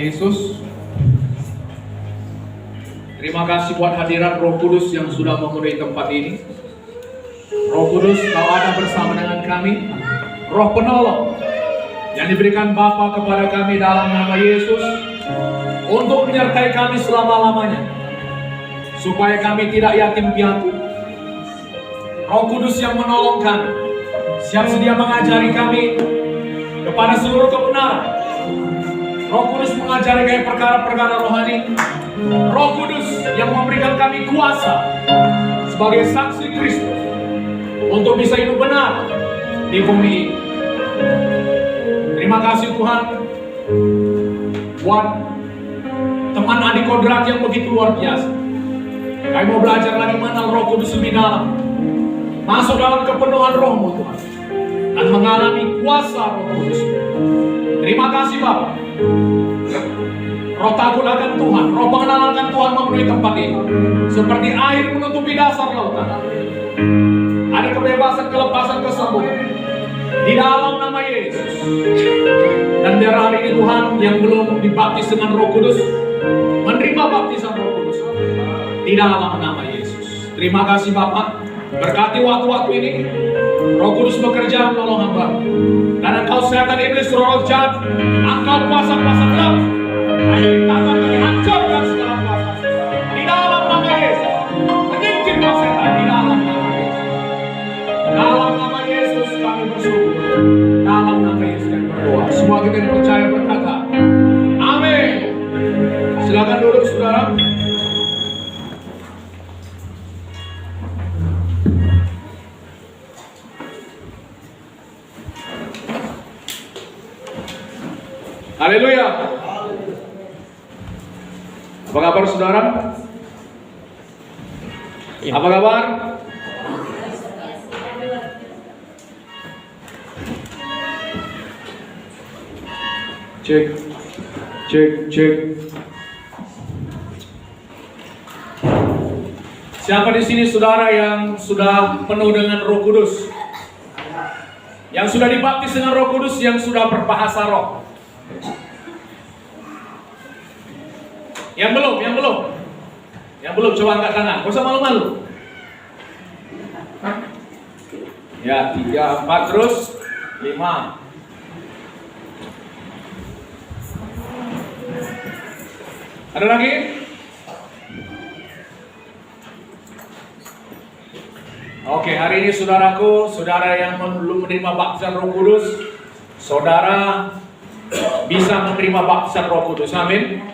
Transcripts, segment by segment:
Yesus. Terima kasih buat hadirat Roh Kudus yang sudah memenuhi tempat ini. Roh Kudus, Kau ada bersama dengan kami. Roh penolong yang diberikan Bapa kepada kami dalam nama Yesus untuk menyertai kami selama-lamanya, supaya kami tidak yatim piatu. Roh Kudus yang menolong kami, siap sedia mengajari kami kepada seluruh kebenaran. Roh Kudus mengajari kami perkara-perkara rohani. Roh Kudus yang memberikan kami kuasa sebagai saksi Kristus untuk bisa hidup benar di bumi ini. Terima kasih Tuhan buat teman adik kodrat yang begitu luar biasa. Kami mau belajar lagi mengenal Roh Kudus lebih dalam, masuk dalam kepenuhan Roh-Mu Tuhan, dan mengalami kuasa Roh Kudus. Terima kasih Bapak. Roh takut akan Tuhan, roh pengenalan akan Tuhan memenuhi tempat ini, seperti air menutupi dasar lautan. Ada kebebasan, kelepasan, kesembuhan di dalam nama Yesus. Dan biar hari ini Tuhan yang belum dibaptis dengan Roh Kudus menerima baptisan Roh Kudus di dalam nama Yesus. Terima kasih Bapak. Berkati waktu-waktu ini, Roh Kudus bekerja menolong hamba. Dan engkau setan iblis, roh jahat, engkau kuasa-kuasa gelap, ayo ditangkap dan dihancurkan segala kuasa di dalam nama Yesus. Menyingkirkan setan di dalam nama Yesus. Dalam nama Yesus kami bersyukur. Dalam nama Yesus kami berdoa. Semua kita yang percaya berkata, amin. Silakan duduk saudara. Haleluya. Apa kabar saudara? Apa kabar? Cek, cek, cek. Siapa di sini saudara yang sudah penuh dengan Roh Kudus? Yang sudah dibaptis dengan Roh Kudus, yang sudah berbahasa roh? Yang belum, coba angkat tangan. Gak usah malu-malu. Ya, 3, 4 terus 5. Ada lagi? Oke, hari ini saudaraku, saudara yang belum menerima baptisan Roh Kudus, saudara bisa menerima baptisan Roh Kudus. Amin.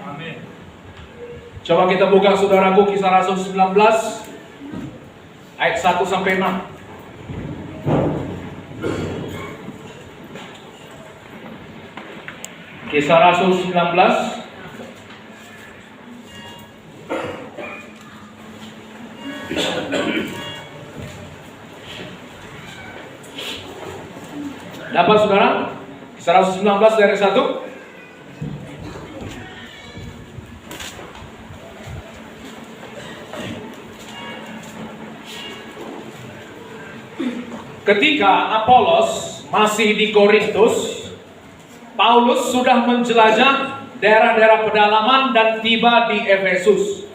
Coba kita buka saudaraku Kisah Rasul 19 ayat 1 sampai 6. Kisah Rasul 19 dapat saudara? Kisah Rasul 19 dari 1. Ketika Apolos masih di Korintus, Paulus sudah menjelajah daerah-daerah pedalaman dan tiba di Efesus.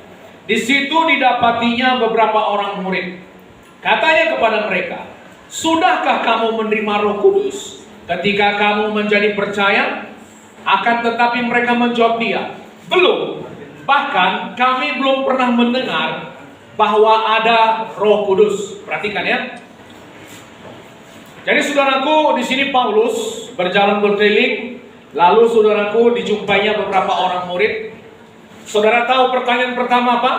Di situ didapatinya beberapa orang murid. Katanya kepada mereka, "Sudahkah kamu menerima Roh Kudus ketika kamu menjadi percaya?" Akan tetapi mereka menjawab dia, "Belum. Bahkan kami belum pernah mendengar bahwa ada Roh Kudus." Perhatikan ya. Jadi saudaraku, di sini Paulus berjalan berkeliling, lalu saudaraku dijumpainya beberapa orang murid. Saudara tahu pertanyaan pertama apa?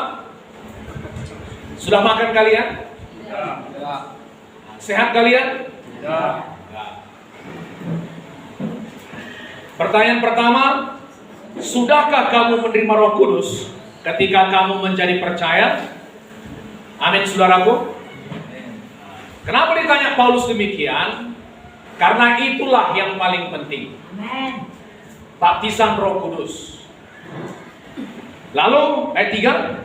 Sudah makan kalian? Ya. Sehat kalian? Ya. Pertanyaan pertama, sudahkah kamu menerima Roh Kudus ketika kamu menjadi percaya? Amin saudaraku. Kenapa ditanya Paulus demikian? Karena itulah yang paling penting. Amen. Baptisan Roh Kudus. Lalu ayat 3.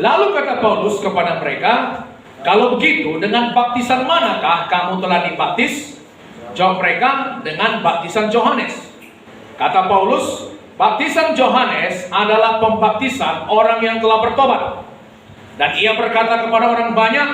Lalu kata Paulus kepada mereka, "Kalau begitu, dengan baptisan manakah kamu telah dibaptis?" Jawab mereka, "Dengan baptisan Yohanes." Kata Paulus, baptisan Yohanes adalah pembaptisan orang yang telah bertobat. Dan ia berkata kepada orang banyak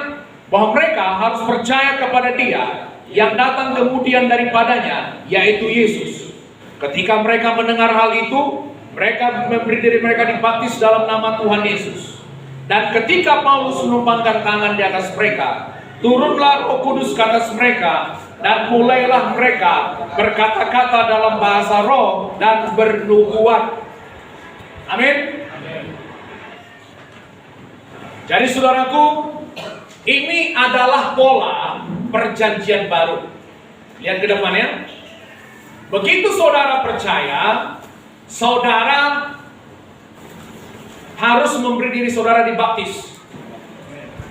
bahwa mereka harus percaya kepada Dia yang datang kemudian daripadanya, yaitu Yesus. Ketika mereka mendengar hal itu, mereka memberi diri mereka dibaptis dalam nama Tuhan Yesus. Dan ketika Paulus menumpangkan tangan di atas mereka, turunlah Roh Kudus ke atas mereka, dan mulailah mereka berkata-kata dalam bahasa roh dan bernubuat. Amin. Jadi saudaraku, ini adalah pola perjanjian baru. Lihat ke depannya. Begitu saudara percaya, saudara harus memberi diri saudara dibaptis.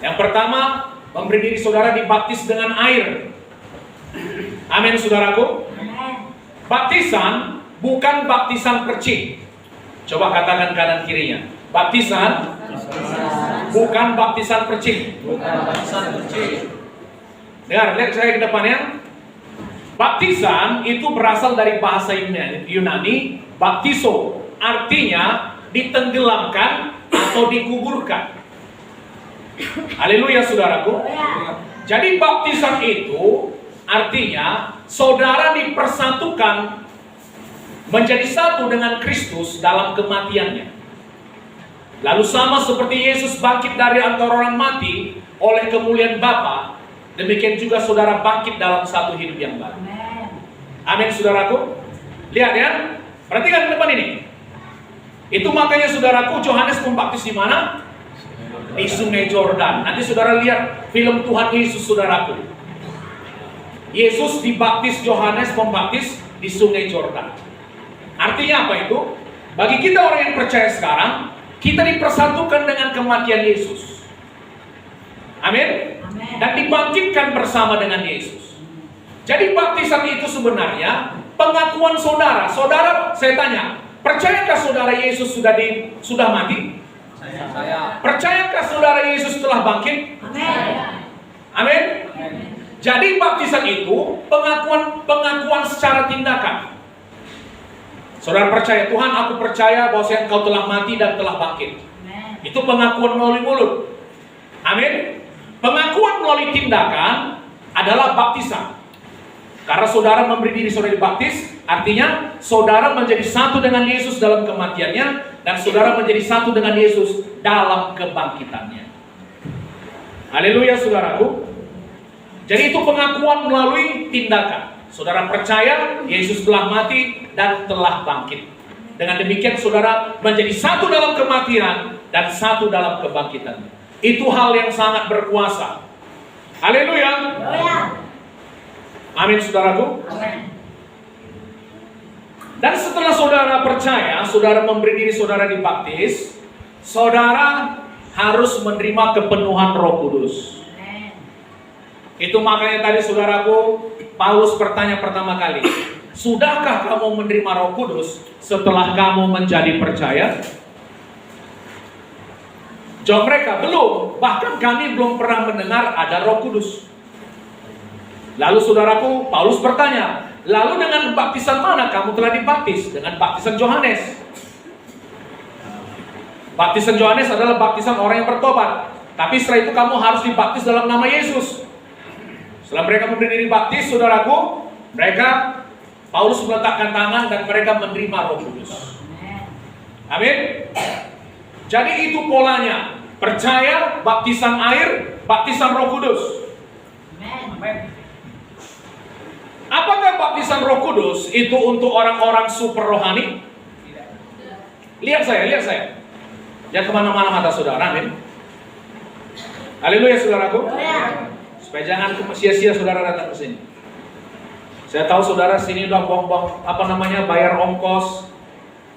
Yang pertama, memberi diri saudara dibaptis dengan air. Amin saudaraku. Baptisan bukan baptisan percik. Coba katakan kanan kirinya. Baptisan bukan baptisan percik. Dengar, lihat saya ke depannya. Baptisan itu berasal dari bahasa Yunani, baptiso, artinya ditenggelamkan atau dikuburkan. Haleluya saudaraku. Jadi baptisan itu artinya saudara dipersatukan menjadi satu dengan Kristus dalam kematiannya. Lalu sama seperti Yesus bangkit dari antara orang mati oleh kemuliaan Bapa, demikian juga saudara bangkit dalam satu hidup yang baru. Amin saudaraku. Lihat ya, perhatikan ke depan ini. Itu makanya saudaraku, Yohanes membaptis di mana? Di Sungai Yordan. Nanti saudara lihat film Tuhan Yesus saudaraku. Yesus dibaptis, Yohanes membaptis di Sungai Yordan. Artinya apa itu? Bagi kita orang yang percaya sekarang, kita dipersatukan dengan kematian Yesus. Amin. Dan dibangkitkan bersama dengan Yesus. Jadi baptisan itu sebenarnya pengakuan saudara. Saudara, saya tanya, percayakah saudara Yesus sudah mati? Saya. Percayakah saudara Yesus telah bangkit? Amin. Jadi baptisan itu pengakuan secara tindakan. Saudara percaya, Tuhan, aku percaya bahwa Engkau telah mati dan telah bangkit. Itu pengakuan melalui mulut. Amin. Pengakuan melalui tindakan adalah baptisan. Karena saudara memberi diri saudara dibaptis, artinya saudara menjadi satu dengan Yesus dalam kematiannya, dan saudara menjadi satu dengan Yesus dalam kebangkitannya. Haleluya saudaraku. Jadi itu pengakuan melalui tindakan. Saudara percaya Yesus telah mati dan telah bangkit. Dengan demikian saudara menjadi satu dalam kematian dan satu dalam kebangkitan. Itu hal yang sangat berkuasa. Haleluya. Amin saudaraku. Dan setelah saudara percaya, saudara memberi diri saudara dibaptis, saudara harus menerima kepenuhan Roh Kudus. Itu makanya tadi saudaraku, Paulus bertanya pertama kali, sudahkah kamu menerima Roh Kudus setelah kamu menjadi percaya? Jawab mereka, belum. Bahkan kami belum pernah mendengar ada Roh Kudus. Lalu saudaraku, Paulus bertanya, lalu dengan baptisan mana kamu telah dibaptis? Dengan baptisan Yohanes. Baptisan Yohanes adalah baptisan orang yang bertobat. Tapi setelah itu kamu harus dibaptis dalam nama Yesus. Setelah mereka memberi diri baptis, saudaraku, Paulus meletakkan tangan dan mereka menerima Roh Kudus. Amin. Jadi itu polanya. Percaya, baptisan air, baptisan Roh Kudus. Amin. Apakah baptisan Roh Kudus itu untuk orang-orang super rohani? Lihat saya. Jangan kemana-mana mata saudara. Amin. Haleluya saudaraku. Supaya jangan sia-sia saudara datang ke sini. Saya tahu saudara sini udah buang-buang bayar ongkos,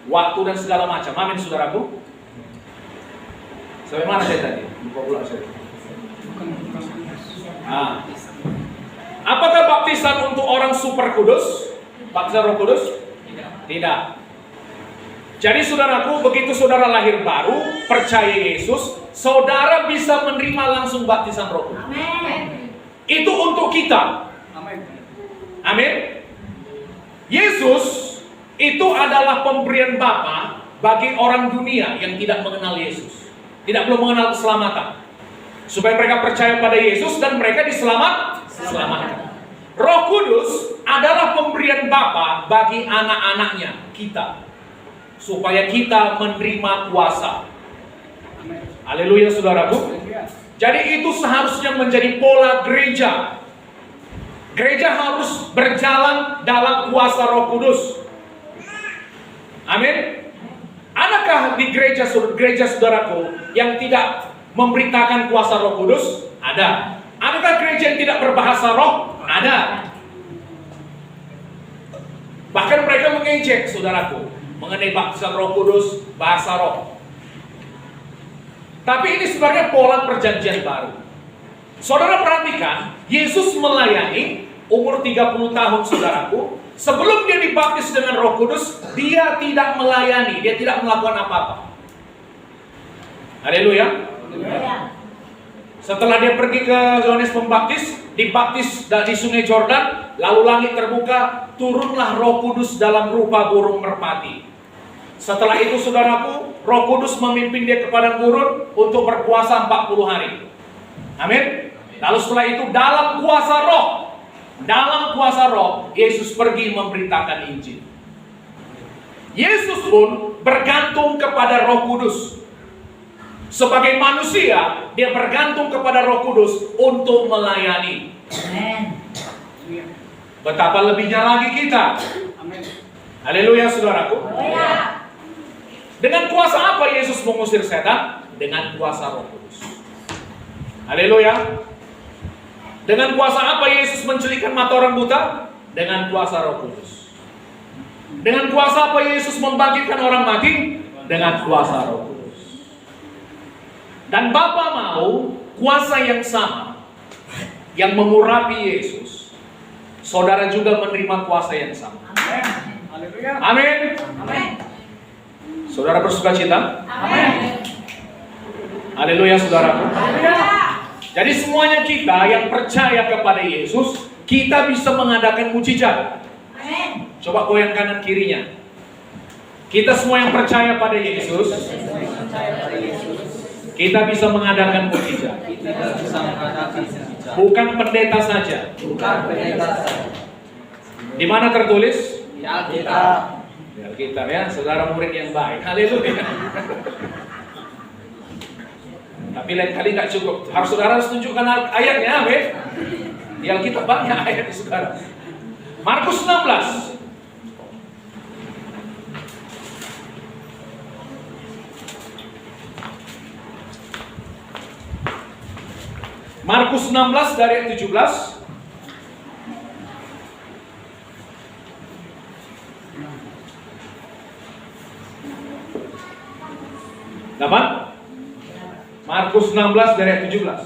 waktu dan segala macam. Amin saudaraku. Sampai mana saya tadi? Lupa pula saya. Apakah baptisan untuk orang super kudus? Baptisan Roh Kudus? Tidak. Jadi saudaraku, begitu saudara lahir baru, percaya Yesus, saudara bisa menerima langsung baptisan Roh Kudus. Amin. Itu untuk kita. Amin. Amin. Yesus itu adalah pemberian Bapa bagi orang dunia yang tidak mengenal Yesus, belum mengenal keselamatan, supaya mereka percaya pada Yesus dan mereka diselamatkan. Roh Kudus adalah pemberian Bapa bagi anak-anaknya, kita, supaya kita menerima kuasa. Haleluya, saudaraku. Jadi itu seharusnya menjadi pola gereja. Gereja harus berjalan dalam kuasa Roh Kudus. Amin. Adakah di gereja saudaraku yang tidak memberitakan kuasa Roh Kudus? Ada. Adakah gereja yang tidak berbahasa roh? Ada. Bahkan mereka mengejek, saudaraku, mengenai baptisan Roh Kudus, bahasa roh. Tapi ini sebenarnya pola perjanjian baru. Saudara perhatikan, Yesus melayani umur 30 tahun, saudaraku. Sebelum dia dibaptis dengan Roh Kudus, dia tidak melayani, dia tidak melakukan apa-apa. Haleluya. Setelah dia pergi ke Yohanes Pembaptis, dibaptis di Sungai Jordan, lalu langit terbuka, turunlah Roh Kudus dalam rupa burung merpati. Setelah itu, saudaraku, Roh Kudus memimpin dia ke padang gurun untuk berpuasa 40 hari. Amin. Lalu setelah itu dalam kuasa roh, Yesus pergi memberitakan Injil. Yesus pun bergantung kepada Roh Kudus. Sebagai manusia, dia bergantung kepada Roh Kudus untuk melayani. Amen. Betapa lebihnya lagi kita. Amin. Haleluya, saudaraku. Haleluya. Dengan kuasa apa Yesus mengusir setan? Dengan kuasa Roh Kudus. Haleluya. Dengan kuasa apa Yesus menculikkan mata orang buta? Dengan kuasa Roh Kudus. Dengan kuasa apa Yesus membangkitkan orang mati? Dengan kuasa Roh Kudus. Dan Bapa mau kuasa yang sama yang mengurapi Yesus, saudara juga menerima kuasa yang sama. Amin. Haleluya. Amin. Amin. Saudara bersuka cita? Amin. Haleluya, saudara. Jadi semuanya kita yang percaya kepada Yesus, kita bisa mengadakan mujizat. Amin. Coba goyang kanan kirinya. Kita semua yang percaya pada Yesus, kita bisa mengadakan mujizat. Bukan pendeta saja. Di mana tertulis? Di Alkitab. Di Alkitab, ya, saudara murid yang baik. Haleluya. Tapi lain kali nggak cukup. Saudara harus tunjukkan ayatnya, amin. Di Alkitab banyak ayat di saudara. Markus 16. Markus 16 dari ayat 17. Dapat? Markus 16 dari ayat 17.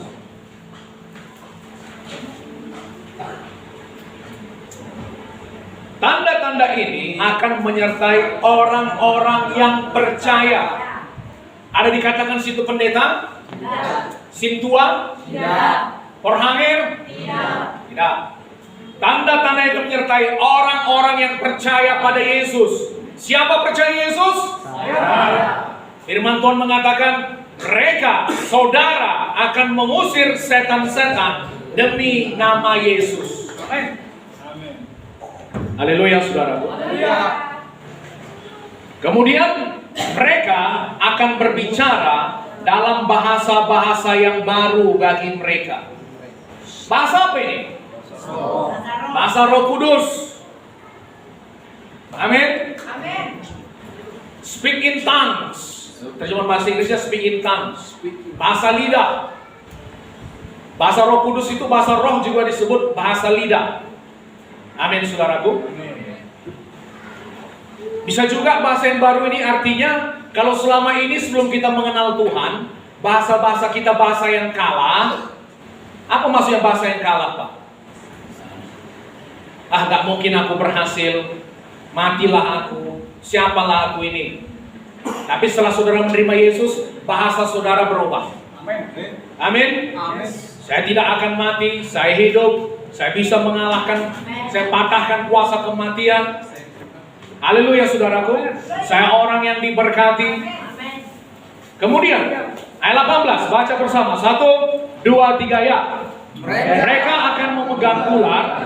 Tanda-tanda ini akan menyertai orang-orang yang percaya. Ada dikatakan situ pendeta? Tidak. Sintua? Tidak. Porhangir? Tidak. Tanda-tanda itu menyertai orang-orang yang percaya pada Yesus. Siapa percaya Yesus? Saya. Firman Tuhan mengatakan, mereka, saudara, akan mengusir setan-setan demi nama Yesus. Amin. Haleluya, saudara. Kemudian mereka akan berbicara dalam bahasa-bahasa yang baru bagi mereka. Bahasa apa ini? Bahasa Roh Kudus. Amin. Speak in tongues. Terjemahan bahasa Inggrisnya speak in tongues. Bahasa lidah. Bahasa Roh Kudus itu, bahasa roh juga disebut bahasa lidah. Amin, saudaraku. Bisa juga bahasa yang baru ini artinya, kalau selama ini sebelum kita mengenal Tuhan, bahasa-bahasa kita bahasa yang kalah. Apa maksudnya bahasa yang kalah, Pak? Gak mungkin aku berhasil, matilah aku, siapalah aku ini. Tapi setelah saudara menerima Yesus, bahasa saudara berubah. Amin. Saya tidak akan mati, saya hidup, saya bisa mengalahkan, saya patahkan kuasa kematian. Haleluya saudaraku. Saya orang yang diberkati. Kemudian ayat 18, baca bersama. 1, 2, 3 ya. Mereka akan memegang ular,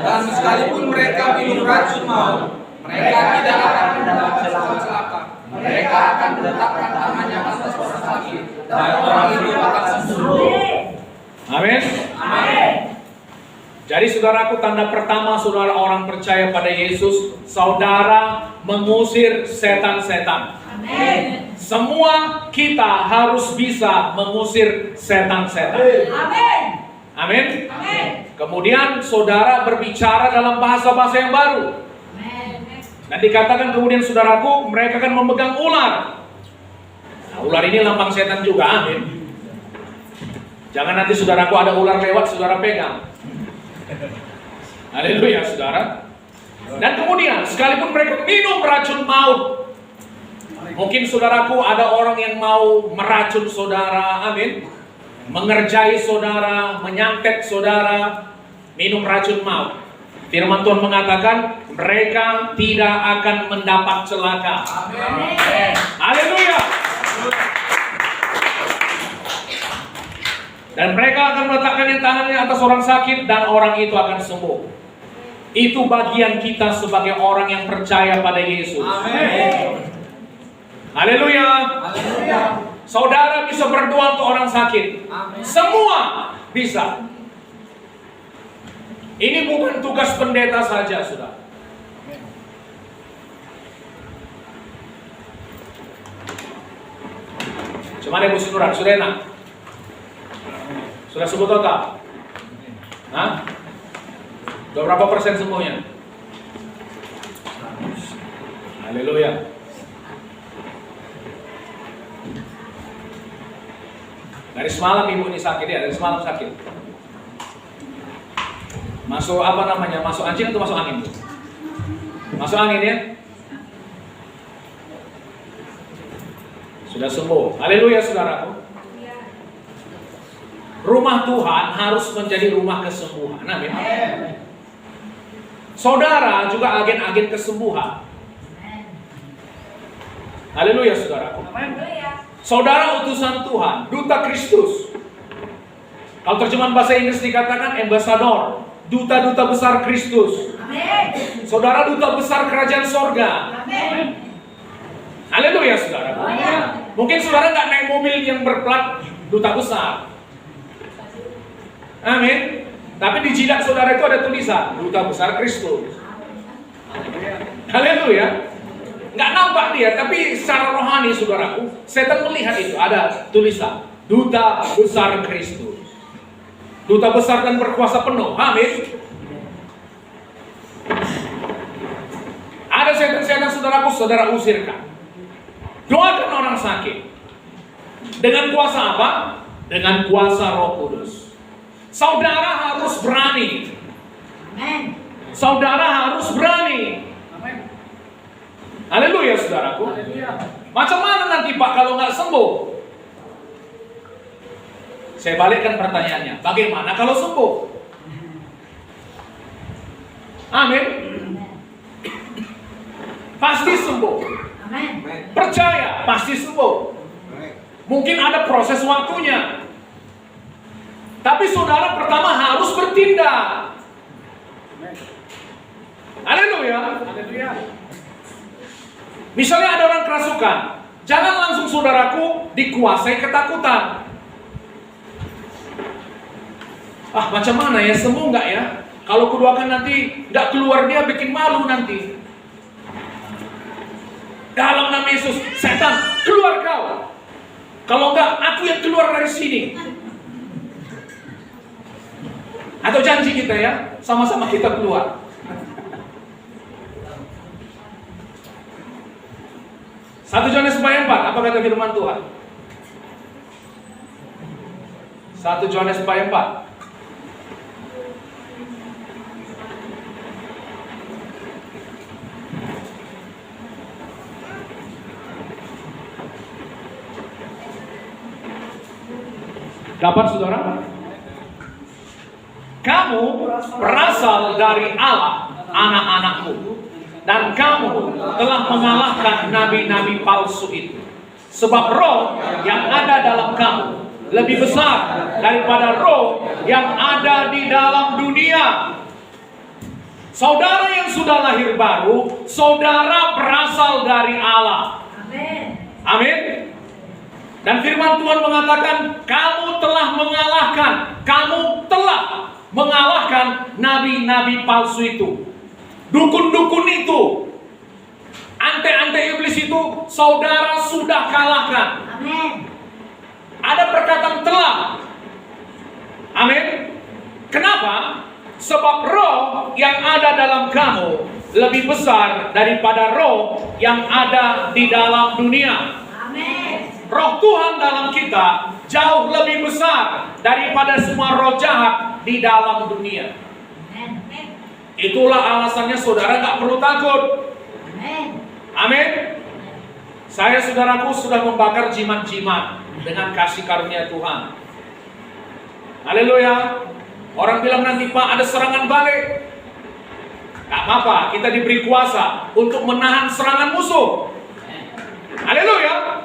dan sekalipun mereka minum racun maut, mereka tidak akan mendapat celaka. Mereka akan meletakkan tangannya atas orang sakit, dan orang itu akan sembuh. Amin. Amin. Jadi saudaraku, tanda pertama saudara orang percaya pada Yesus, saudara mengusir setan-setan. Amin. Semua kita harus bisa mengusir setan-setan. Amin. Amin. Amin. Kemudian saudara berbicara dalam bahasa-bahasa yang baru. Dan dikatakan kemudian saudaraku, mereka akan memegang ular. Nah, ular ini lambang setan juga, amin. Jangan nanti saudaraku ada ular lewat, saudara pegang. Haleluya saudara. Dan kemudian sekalipun mereka minum racun maut, mungkin saudaraku ada orang yang mau meracun saudara, amin, mengerjai saudara, menyantet saudara, minum racun maut. Firman Tuhan mengatakan mereka tidak akan mendapat celaka. Amin. Haleluya. Dan mereka akan meletakkan tangannya atas orang sakit dan orang itu akan sembuh. Itu bagian kita sebagai orang yang percaya pada Yesus. Amin. Haleluya. Haleluya. Saudara bisa berdoa untuk orang sakit. Amin. Semua bisa. Ini bukan tugas pendeta saja, saudara. Cuma Ibu Sunuran, sudah enak? Sudah sebut total? Hah? Udah berapa persen semuanya? Haleluya. Dari semalam ibu ini sakit ya, dari semalam sakit. Masuk apa namanya? Masuk anjing atau masuk angin? Masuk angin ya? Sudah sembuh. Haleluya saudaraku. Rumah Tuhan harus menjadi rumah kesembuhan. Amin. Saudara juga agen-agen kesembuhan. Haleluya saudaraku. Saudara utusan Tuhan, duta Kristus. Kalau terjemahan bahasa Inggris dikatakan ambassador, duta-duta besar Kristus. Saudara duta besar kerajaan sorga. Haleluya saudara. Mungkin saudara nggak naik mobil yang berplat duta besar. Amin. Tapi di jidat saudara itu ada tulisan duta besar Kristus. Haleluya. Nggak nampak dia, tapi secara rohani saudaraku, setan melihat itu ada tulisan duta besar Kristus. Duta besar dan berkuasa penuh. Amin. Ada setan-setan saudaraku, saudara usirkan. Doakan orang sakit. Dengan kuasa apa? Dengan kuasa Roh Kudus. Saudara harus berani. Amin. Saudara harus berani. Amin. Haleluya saudaraku. Macam mana nanti Pak kalau nggak sembuh? Saya balikkan pertanyaannya. Bagaimana kalau sembuh? Amin. Pasti sembuh. Amin. Percaya, pasti sembuh. Mungkin ada proses waktunya. Tapi saudara pertama harus bertindak. Haleluya. Misalnya ada orang kerasukan, jangan langsung saudaraku dikuasai ketakutan. Ah, macam mana ya, sembuh nggak ya? Kalau kudoakan nanti nggak keluar dia bikin malu nanti. Dalam nama Yesus, setan keluar kau. Kalau enggak, aku yang keluar dari sini. Atau janji kita ya, sama-sama kita keluar. 1 Yohanes 4, apa kata firman Tuhan? 1 Yohanes 4. Dapat saudara? Kamu berasal dari Allah, anak-anakmu. dan kamu telah mengalahkan nabi-nabi palsu itu. Sebab roh yang ada dalam kamu lebih besar daripada roh yang ada di dalam dunia. Saudara yang sudah lahir baru, saudara berasal dari Allah. Amin. Amin. Dan firman Tuhan mengatakan, kamu telah mengalahkan nabi-nabi palsu itu. Dukun-dukun itu, ante-ante iblis itu, saudara sudah kalahkan. Amin. Ada perkataan telah. Amin. Kenapa? Sebab roh yang ada dalam kamu lebih besar daripada roh yang ada di dalam dunia. Amin. Roh Tuhan dalam kita jauh lebih besar daripada semua roh jahat di dalam dunia. Amin. Itulah alasannya saudara nggak perlu takut. Amin. Amin. Saya saudaraku sudah membakar jimat-jimat dengan kasih karunia Tuhan. Haleluya. Orang bilang nanti Pak ada serangan balik. Gak apa-apa, kita diberi kuasa untuk menahan serangan musuh. Haleluya.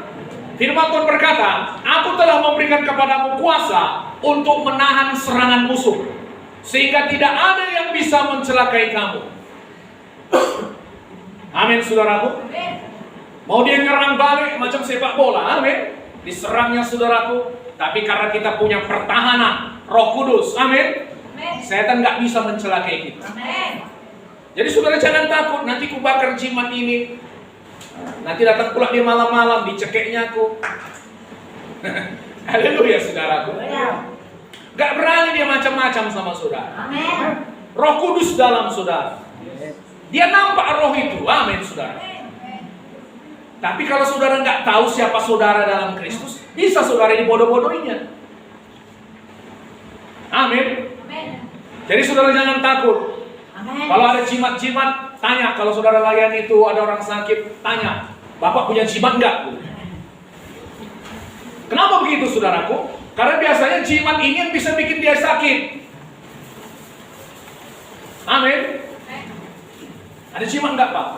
Firman Tuhan berkata, aku telah memberikan kepadamu kuasa untuk menahan serangan musuh, sehingga tidak ada yang bisa mencelakai kamu. Amin saudaraku. Mau dia nyerang balik macam sepak bola, amin. Diserangnya saudaraku, tapi karena kita punya pertahanan Roh Kudus, amin. Setan gak bisa mencelakai kita. Amin. Jadi saudara jangan takut, nanti ku bakar jimat ini. Nanti datang pula dia malam-malam, dicekeknya aku. Haleluya saudaraku. Gak berani dia macam-macam sama saudara. Amin. Roh Kudus dalam saudara. Dia nampak roh itu, amin saudara. Tapi kalau saudara nggak tahu siapa saudara dalam Kristus, bisa saudara dibodoh-bodohinya. Amin. Jadi saudara jangan takut. Amin. Kalau ada jimat-jimat, tanya. Kalau saudara layan itu ada orang sakit, tanya. Bapak punya jimat nggak? Kenapa begitu saudaraku? Karena biasanya jimat ini yang bisa bikin dia sakit. Amin. Ada jimat nggak Pak?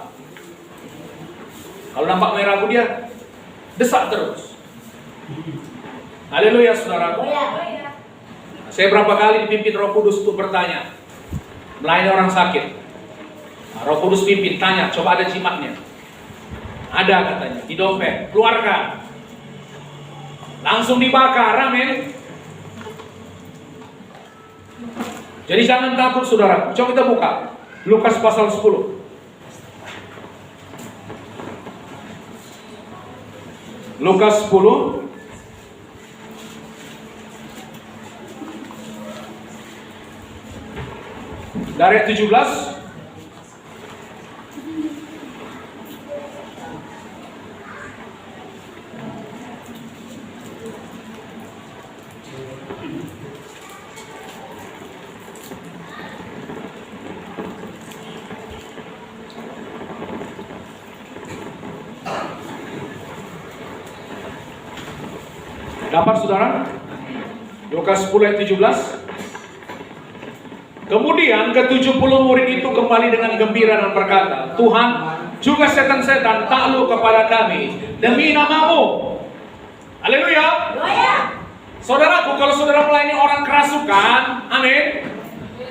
Kalau nampak merah dia desak terus. Haleluya saudaraku. Saya berapa kali dipimpin Roh Kudus untuk bertanya, melayani orang sakit. Nah, Roh Kudus pimpin, tanya, coba ada jimatnya. Ada katanya, di dompet, keluarkan. Langsung dibakar, amin. Jadi jangan takut saudara. Coba kita buka Lukas pasal 10. Lukas 10 dari ayat 17. Dapat saudara? Lukas 10 ayat 17. Kemudian ke-70 murid itu kembali dengan gembira dan berkata, Tuhan, juga setan-setan takluk kepada kami demi namamu. Haleluya. Saudaraku, kalau saudara melayani orang kerasukan, amin,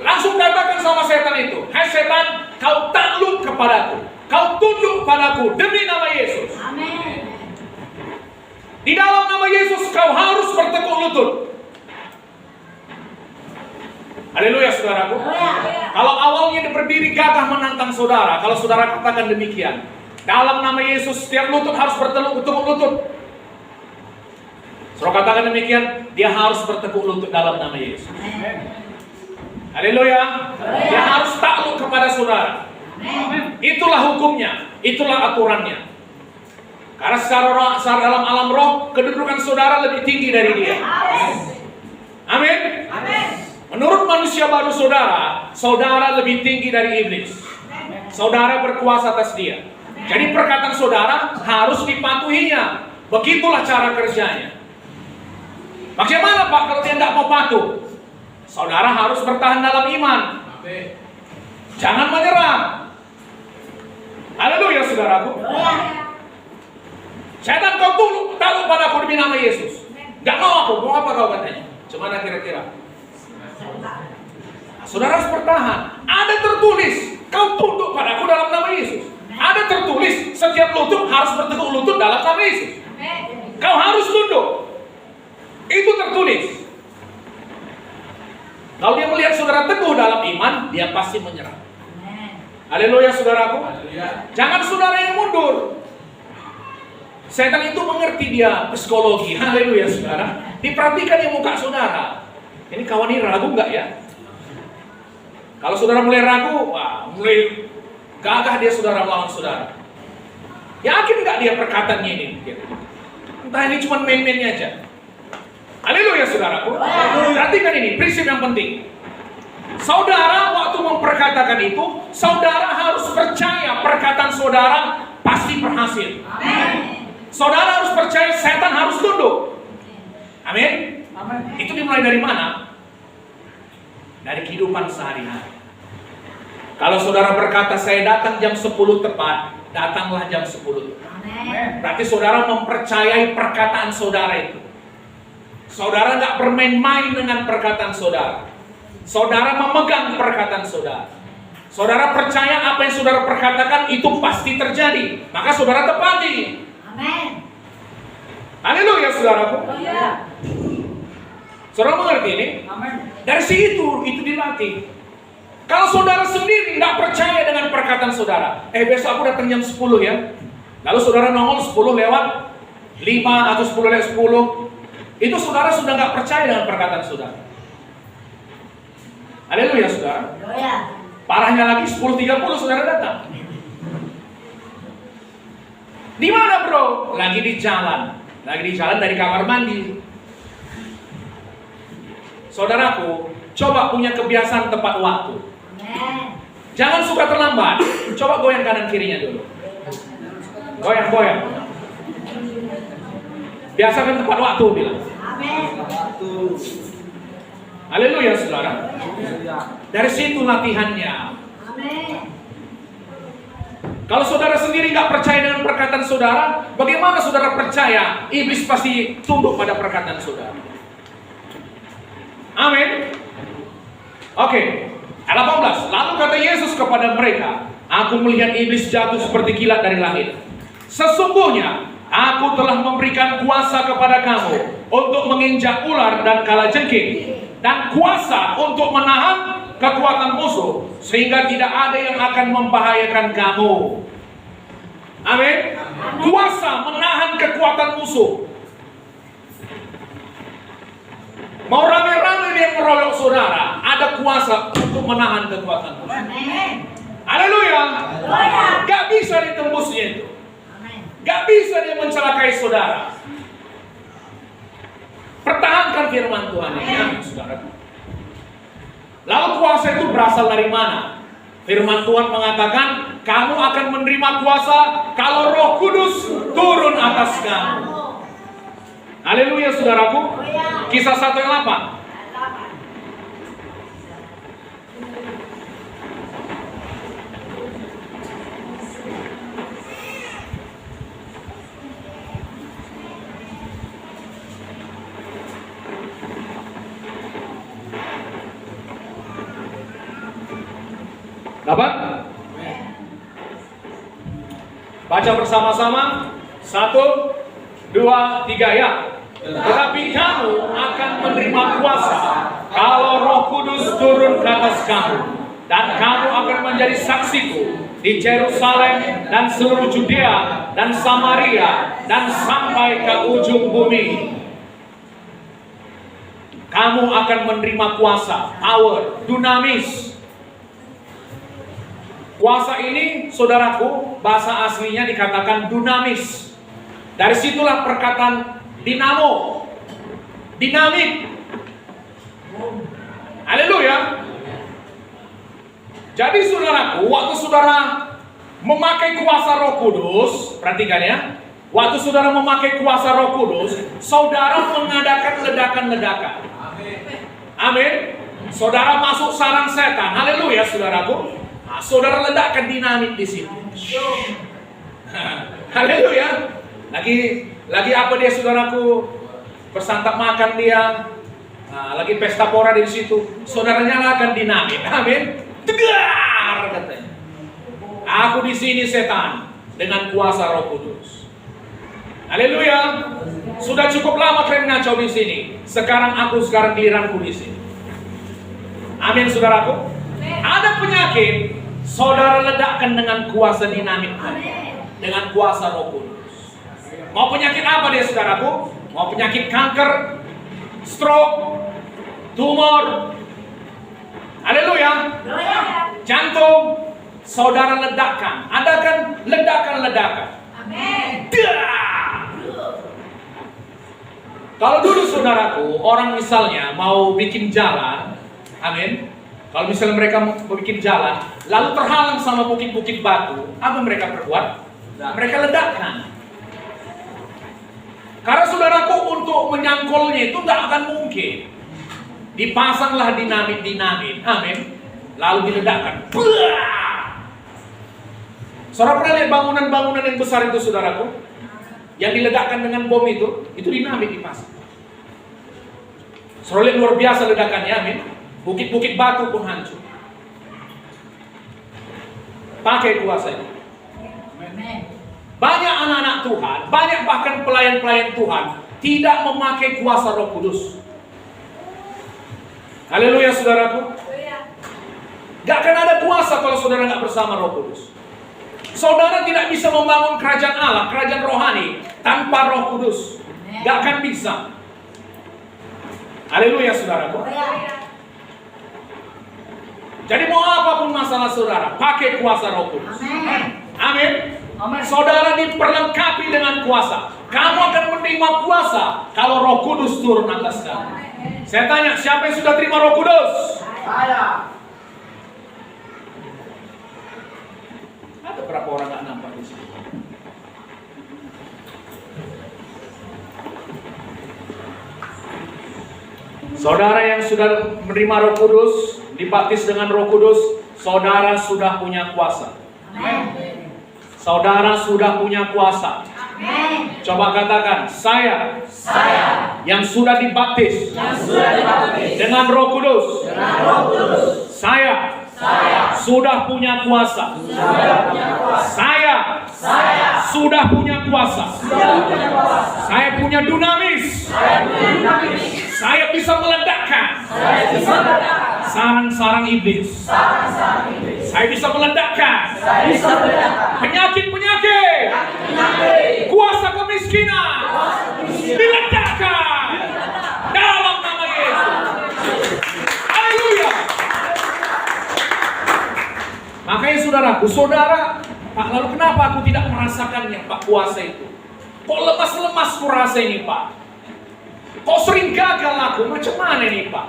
langsung katakan sama setan itu, hai setan, kau takluk kepadaku, kau tunduk padaku demi nama Yesus. Amin. Di dalam nama Yesus kau harus bertekuk lutut. Haleluya saudaraku. Kalau awalnya berdiri gagah menantang saudara, kalau saudara katakan demikian, dalam nama Yesus setiap lutut harus bertekuk lutut. Saudara katakan demikian, dia harus bertekuk lutut dalam nama Yesus. Haleluya. Dia harus takluk kepada saudara. Itulah hukumnya, itulah aturannya. Karena secara dalam alam roh, kedudukan saudara lebih tinggi dari dia. Amin. Menurut manusia baru saudara, saudara lebih tinggi dari iblis. Saudara berkuasa atas dia. Jadi perkataan saudara harus dipatuhinya. Begitulah cara kerjanya. Bagaimana Pak kalau dia tidak mau patuh? Saudara harus bertahan dalam iman. Jangan menyerah. Haleluya saudaraku. Setan kau takluk padaku demi nama Yesus. Gak mau aku, mau apa kau katanya? Cuma kira-kira. Nah, saudara harus bertahan. Ada tertulis, kau tunduk padaku dalam nama Yesus. Ada tertulis, setiap lutut harus bertekuk lutut dalam nama Yesus. Kau harus tunduk. Itu tertulis. Kalau dia melihat saudara teguh dalam iman, dia pasti menyerah. Haleluya saudaraku. Jangan saudara yang mundur. Setan itu mengerti dia psikologi. Haleluya saudara. Diperhatikan di muka saudara. Ini kawan ini ragu nggak ya? Kalau saudara mulai ragu, wah, mulai gagah dia saudara melawan saudara. Yakin nggak dia perkataannya ini? Entah ini cuma main-mainnya aja. Haleluya saudaraku. Perhatikan ini prinsip yang penting. Saudara waktu memperkatakan itu, saudara harus percaya perkataan saudara pasti berhasil. Saudara harus percaya setan harus tunduk. Amin. Itu dimulai dari mana? Dari kehidupan sehari-hari. Kalau saudara berkata saya datang jam 10 tepat, datanglah jam 10 tepat. Berarti saudara mempercayai perkataan saudara itu. Saudara nggak bermain-main dengan perkataan saudara. Saudara memegang perkataan saudara. Saudara percaya apa yang saudara perkatakan itu pasti terjadi. Maka saudara tepati. Amin. Haleluya saudaraku. Saudara mengerti ini? Dari situ itu dilatih. Kalau saudara sendiri nggak percaya dengan perkataan saudara, besok aku datang jam 10 ya. Lalu saudara nongol 10 lewat 5 atau 10 lewat 10. Itu saudara sudah nggak percaya dengan perkataan saudara. Haleluya saudara. Parahnya lagi 10.30 saudara datang. Di mana bro? Lagi di jalan. Lagi di jalan dari kamar mandi. Saudaraku, coba punya kebiasaan tepat waktu. Jangan suka terlambat. Coba goyang kanan kirinya dulu. Goyang. Biasakan tepat waktu bilang. Haleluya saudara. Dari situ latihannya. Kalau saudara sendiri nggak percaya dengan perkataan saudara, bagaimana saudara percaya iblis pasti tunduk pada perkataan saudara? Amin. Oke. Ayat 18. Lalu kata Yesus kepada mereka, aku melihat iblis jatuh seperti kilat dari langit. Sesungguhnya aku telah memberikan kuasa kepada kamu untuk menginjak ular dan kalajengking, dan kuasa untuk menahan kekuatan musuh, sehingga tidak ada yang akan membahayakan kamu. Amin. Kuasa menahan kekuatan musuh. Mau rame-rame dia meroyok saudara, ada kuasa untuk menahan kekuatan musuh. Haleluya. Gak bisa ditembusnya itu. Gak bisa dia mencelakai saudara. Pertahankan firman Tuhan ini, saudara. Lalu kuasa itu berasal dari mana? Firman Tuhan mengatakan, kamu akan menerima kuasa kalau Roh Kudus turun atas kamu. Haleluya saudaraku. Kisah 1 ayat 8. Dapat? Baca bersama-sama. 1, 2, 3 ya. Tetapi kamu akan menerima kuasa kalau Roh Kudus turun ke atas kamu, dan kamu akan menjadi saksiku di Yerusalem dan seluruh Judea dan Samaria dan sampai ke ujung bumi. Kamu akan menerima kuasa, power, dunamis. Kuasa ini, saudaraku, bahasa aslinya dikatakan dunamis. Dari situlah perkataan dinamo, dinamit. Haleluya. Jadi saudaraku, waktu saudara memakai kuasa Roh Kudus, perhatikan ya. Waktu saudara memakai kuasa Roh Kudus, saudara mengadakan ledakan-ledakan. Amin. Saudara masuk sarang setan. Haleluya saudaraku. Nah, saudara ledakan dinamit di situ. Haleluya. Lagi apa dia saudaraku? Bersantap makan dia. Nah, lagi pesta pora di situ. Saudara nyalakan dinamit. Amin. Tegar katanya. Aku di sini setan dengan kuasa Roh Kudus. Haleluya. Sudah cukup lama kalian ngacau di sini. Sekarang giliranku di sini. Amin saudaraku. Ada penyakit saudara ledakkan dengan kuasa dinamit. Dengan kuasa Roh Kudus. Mau penyakit apa dia saudaraku? Mau penyakit kanker, stroke, tumor, haleluya, jantung, saudara ledakan. Ada kan ledakan-ledakan. Amin. Kalau dulu saudaraku, orang misalnya mau bikin jalan, amin. Kalau misalnya mereka mau bikin jalan, lalu terhalang sama bukit-bukit batu, apa mereka perbuat? Mereka ledakan. Karena saudaraku untuk menyangkolnya itu tidak akan mungkin. Dipasanglah dinamit, amin. Lalu diledakkan. Saudara pernah lihat bangunan-bangunan yang besar itu saudaraku? Yang diledakkan dengan bom itu dinamit dipasang. Saudara lihat luar biasa ledakannya, amin. Bukit-bukit batu pun hancur. Pakai kuasa itu. Banyak anak-anak Tuhan, banyak bahkan pelayan-pelayan Tuhan tidak memakai kuasa Roh Kudus. Haleluya saudaraku. Gak akan ada kuasa kalau saudara gak bersama Roh Kudus. Saudara tidak bisa membangun kerajaan Allah, kerajaan rohani tanpa Roh Kudus. Gak akan bisa. Haleluya saudaraku. Jadi mau apapun masalah saudara, pakai kuasa Roh Kudus. Amin. Saudara diperlengkapi dengan kuasa. Kamu akan menerima kuasa kalau Roh Kudus turun atas kamu. Saya tanya, siapa yang sudah terima Roh Kudus? Saya. Ada berapa orang nggak nampak di sini? Saudara yang sudah menerima Roh Kudus, dibaptis dengan Roh Kudus, saudara sudah punya kuasa. Saudara sudah punya kuasa. Coba katakan, saya yang sudah dibaptis dengan Roh Kudus. Saya sudah punya kuasa. Saya sudah punya kuasa. Saya punya dunamis. Saya bisa meledakkan sarang-sarang iblis. Saya bisa meledakkan penyakit-penyakit, kuasa kemiskinan, diledakkan dalam nama Yesus. Haleluya. Makanya saudaraku, Pak, lalu kenapa aku tidak merasakannya, Pak, kuasa itu? Kok lemas-lemas ku rasa ini, Pak? Kok sering gagal aku? Macam mana ini, Pak?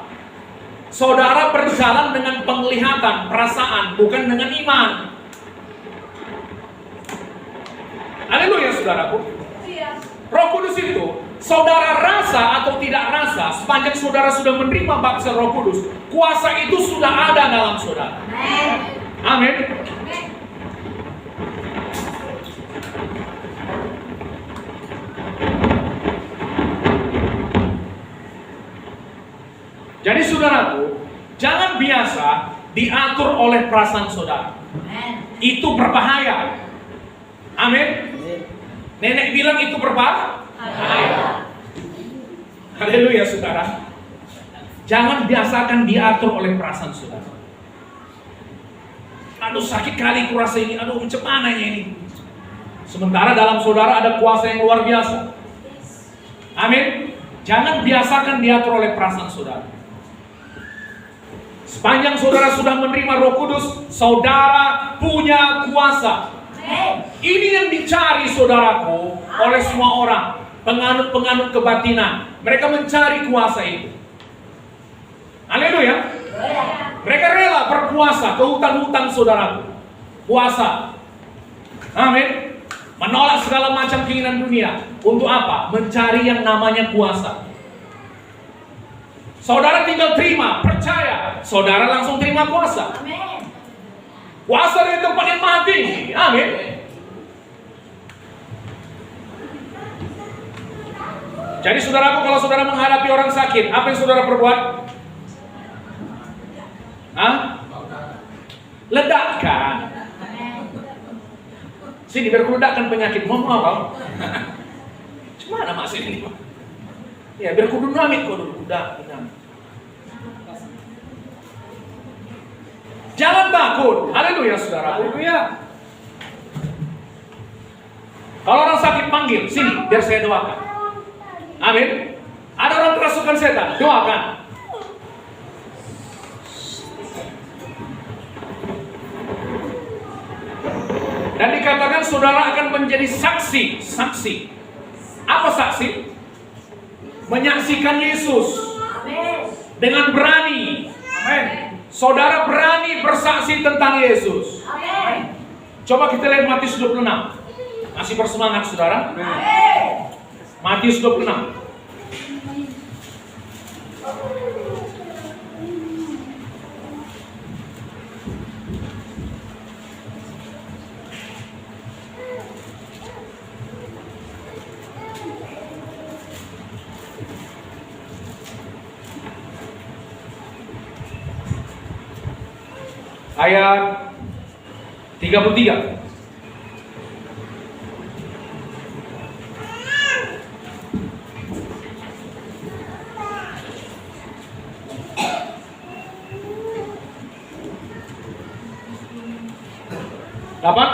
Saudara berjalan dengan penglihatan, perasaan, bukan dengan iman. Haleluya, saudaraku. Roh Kudus itu, saudara rasa atau tidak rasa, sepanjang saudara sudah menerima baptisan Roh Kudus, kuasa itu sudah ada dalam saudara. Amin. Jadi saudaraku, jangan biasa diatur oleh perasaan saudara. Itu berbahaya. Amin. Nenek bilang itu berbahaya. Haleluya saudara. Jangan biasakan diatur oleh perasaan saudara. Aduh sakit kali kurasa ini, aduh macam mana ini. Sementara dalam saudara ada kuasa yang luar biasa. Amin. Jangan biasakan diatur oleh perasaan saudara. Sepanjang saudara sudah menerima Roh Kudus, saudara punya kuasa. Ini yang dicari saudaraku oleh semua orang, penganut-penganut kebatinan. Mereka mencari kuasa itu. Haleluya. Mereka rela berpuasa ke hutan-hutan saudaraku. Puasa. Amin. Menolak segala macam keinginan dunia. Untuk apa? Mencari yang namanya kuasa. Saudara tinggal terima, percaya, saudara langsung terima kuasa. Kuasa dari tempat yang maha tinggi. Amin. Jadi saudaraku, kalau saudara menghadapi orang sakit, apa yang saudara perbuat? Hah? Ledakkan. Sini biar kuledakkan penyakit. Mau apa? Cuma maksud ini? Ya biar kudu namit kok dulu. Udah. Jangan takut. Haleluya saudara. Haleluya. Kalau orang sakit panggil, sini biar saya doakan. Amin. Ada orang kerasukan setan, doakan. Dan dikatakan saudara akan menjadi saksi. Saksi. Apa saksi? Menyaksikan Yesus dengan berani. Amin. Saudara berani bersaksi tentang Yesus. Amin. Coba kita lihat Matius 26. Masih bersemangat saudara? Matius 26. Ayat 33. Dapat?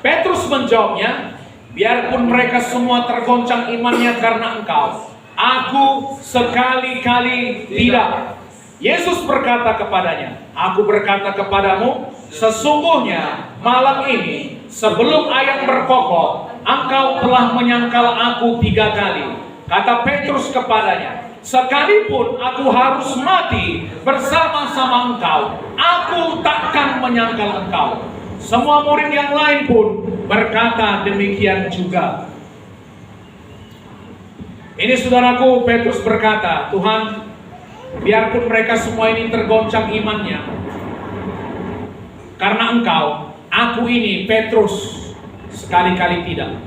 Petrus menjawabnya, biarpun mereka semua tergoncang imannya karena engkau, aku sekali-kali tidak. Yesus berkata kepadanya, aku berkata kepadamu, sesungguhnya malam ini sebelum ayam berkokok, engkau telah menyangkal aku 3 kali. Kata Petrus kepadanya, sekalipun aku harus mati bersama-sama engkau, aku takkan menyangkal engkau. Semua murid yang lain pun berkata demikian juga. Ini saudaraku, Petrus berkata, Tuhan, biarpun mereka semua ini tergoncang imannya karena engkau, aku ini Petrus sekali-kali tidak.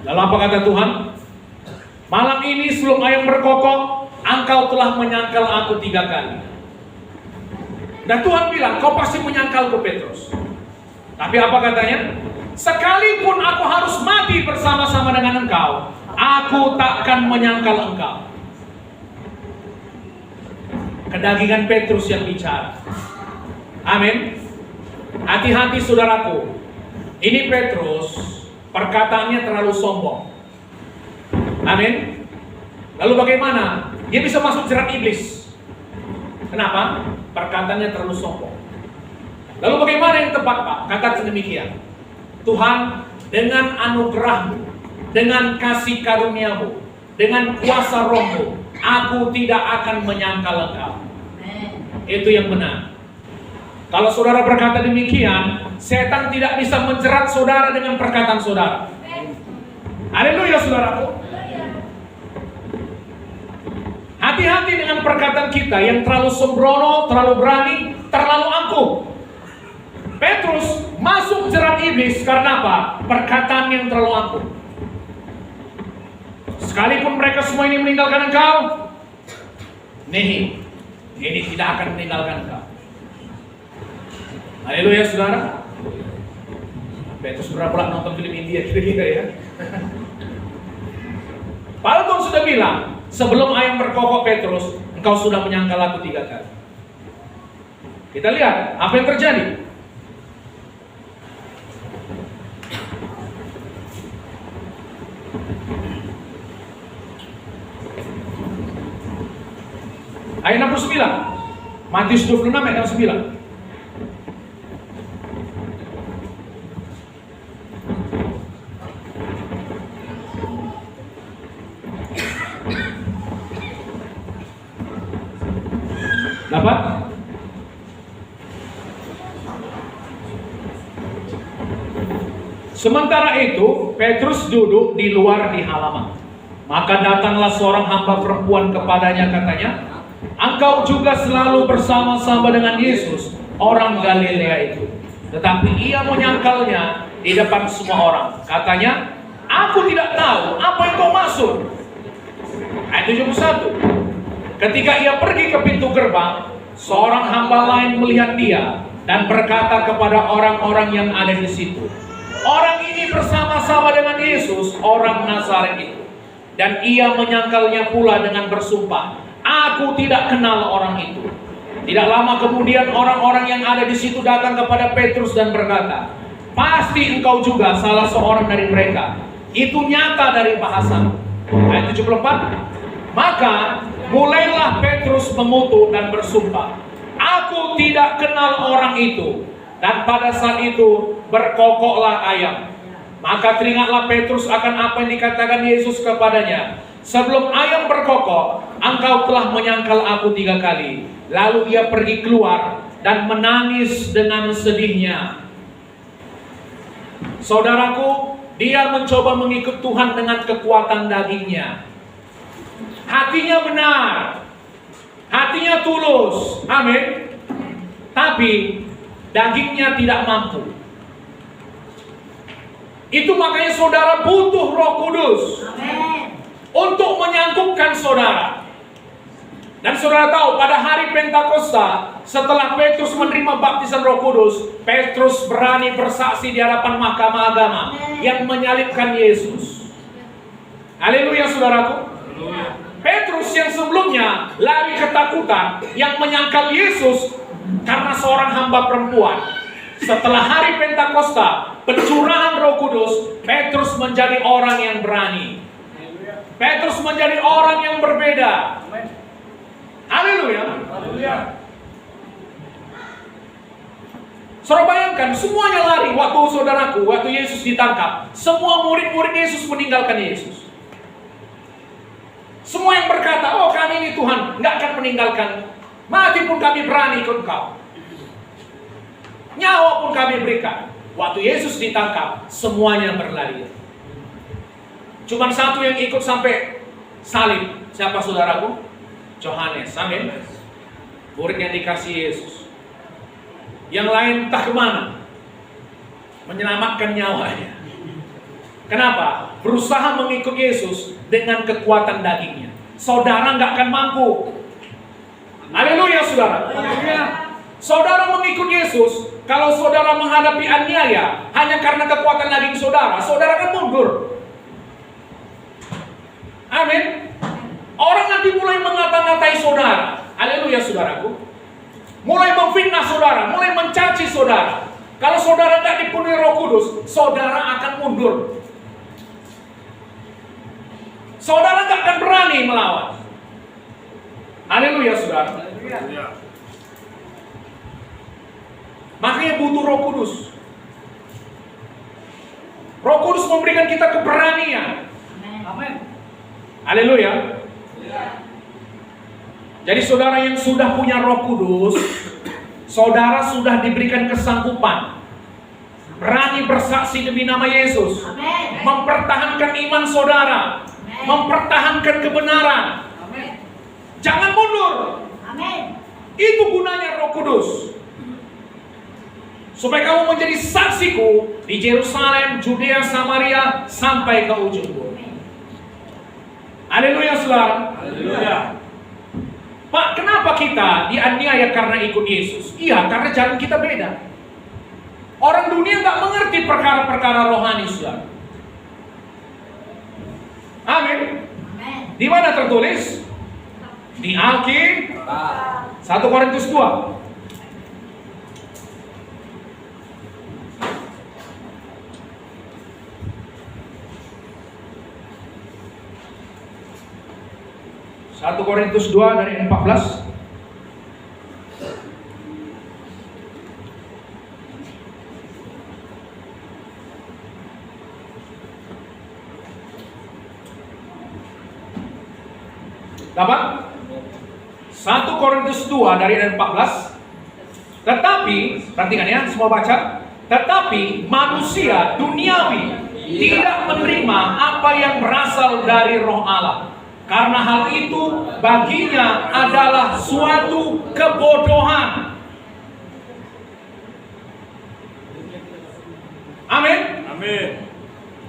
Lalu apa kata Tuhan? Malam ini sebelum ayam berkokok, engkau telah menyangkal aku 3 kali. Dan Tuhan bilang, kau pasti menyangkalku Petrus. Tapi apa katanya? Sekalipun aku harus mati bersama-sama dengan engkau, aku takkan menyangkal engkau. Kedagingan Petrus yang bicara. Amin. Hati-hati saudaraku. Ini Petrus, perkataannya terlalu sombong. Amin. Lalu bagaimana? Dia bisa masuk jerat iblis. Kenapa? Perkataannya terlalu sombong. Lalu bagaimana yang tepat, Pak? Katakan demikian. Tuhan, dengan anugerah-Mu, dengan kasih karunia-Mu, dengan kuasa Roh-Mu, aku tidak akan menyangkal engkau. Itu yang benar. Kalau saudara berkata demikian, setan tidak bisa menjerat saudara dengan perkataan saudara. Haleluya saudaraku. Hati-hati dengan perkataan kita yang terlalu sembrono, terlalu berani, terlalu angkuh. Petrus masuk jerat iblis karena apa? Perkataan yang terlalu angkuh. Sekalipun mereka semua ini meninggalkan engkau, ini tidak akan meninggalkan engkau. Haleluya saudara. Petrus berapa nonton film India kira-kira ya. Padahal Tuhan sudah bilang, sebelum ayam berkokok Petrus, engkau sudah menyangkal aku 3 kali. Kita lihat apa yang terjadi. Ayat 69. Matius 26 ayat 69. Dapat? Sementara itu, Petrus duduk di luar di halaman. Maka datanglah seorang hamba perempuan kepadanya, katanya, engkau juga selalu bersama-sama dengan Yesus. orang Galilea itu. Tetapi ia menyangkalnya di depan semua orang. Katanya, aku tidak tahu apa yang kau maksud. Ayat 71. Ketika ia pergi ke pintu gerbang, seorang hamba lain melihat dia dan berkata kepada orang-orang yang ada di situ, orang ini bersama-sama dengan Yesus, orang Nazaret itu. Dan ia menyangkalnya pula dengan bersumpah, aku tidak kenal orang itu. Tidak lama kemudian orang-orang yang ada di situ datang kepada Petrus dan berkata, pasti engkau juga salah seorang dari mereka. Itu nyata dari bahasa. Ayat 74. Maka mulailah Petrus mengutuk dan bersumpah, aku tidak kenal orang itu. Dan pada saat itu berkokoklah ayam. Maka teringatlah Petrus akan apa yang dikatakan Yesus kepadanya, sebelum ayam berkokok, engkau telah menyangkal aku 3 kali. Lalu ia pergi keluar dan menangis dengan sedihnya. Saudaraku, dia mencoba mengikut Tuhan dengan kekuatan dagingnya. Hatinya benar, hatinya tulus, amin. Tapi dagingnya tidak mampu. Itu makanya saudara butuh Roh Kudus untuk menyangkupkan saudara. Dan saudara tahu pada hari Pentakosta, setelah Petrus menerima baptisan Roh Kudus, Petrus berani bersaksi di hadapan mahkamah agama yang menyalibkan Yesus. Haleluya saudaraku. Petrus yang sebelumnya lari ketakutan, yang menyangkal Yesus karena seorang hamba perempuan. Setelah hari Pentakosta, pencurahan Roh Kudus, Petrus menjadi orang yang berani. Petrus menjadi orang yang berbeda. Haleluya. Saudara bayangkan, semuanya lari waktu saudaraku, waktu Yesus ditangkap. Semua murid-murid Yesus meninggalkan Yesus. Semua yang berkata, oh kami ini Tuhan, nggak akan meninggalkan. Mati pun kami berani ikut kau. Nyawa pun kami berikan. Waktu Yesus ditangkap, semuanya berlari. Cuma satu yang ikut sampai salib. Siapa saudaraku? Yohanes, amin. Murid yang dikasih Yesus. Yang lain entah kemana, menyelamatkan nyawanya. Kenapa? Berusaha mengikut Yesus dengan kekuatan dagingnya. Saudara nggak akan mampu. Haleluya saudara. Saudara mengikut Yesus, kalau saudara menghadapi aniaya hanya karena kekuatan daging saudara, saudara akan mundur. Amin. Orang nanti mulai mengata-ngatai saudara. Haleluya saudaraku. Mulai memfitnah saudara, mulai mencaci saudara. Kalau saudara tidak dipenuhi Roh Kudus, saudara akan mundur. Saudara tidak akan berani melawan. Haleluya saudara. Makanya butuh Roh Kudus. Roh Kudus memberikan kita keberanian. Amin. Haleluya. Jadi saudara yang sudah punya Roh Kudus, saudara sudah diberikan kesanggupan berani bersaksi demi nama Yesus. Amin. Mempertahankan iman saudara. Amin. Mempertahankan kebenaran. Amin. Jangan mundur. Amin. Itu gunanya Roh Kudus. Supaya kamu menjadi saksiku di Yerusalem, Judea, Samaria, sampai ke ujung bumi. Haleluya saudara. Haleluya. Pak, kenapa kita dianiaya karena ikut Yesus? Iya, karena jalan kita beda. Orang dunia nggak mengerti perkara-perkara rohani, saudara. Amin. Di mana tertulis? Di Alkitab. 1 Korintus 2. Satu Korintus 2 dari 14. Dapat? 1 Korintus 2 dari 14. Tetapi, perhatikan ya, semua baca. Tetapi manusia duniawi tidak menerima apa yang berasal dari Roh Allah. Karena hal itu baginya adalah suatu kebodohan.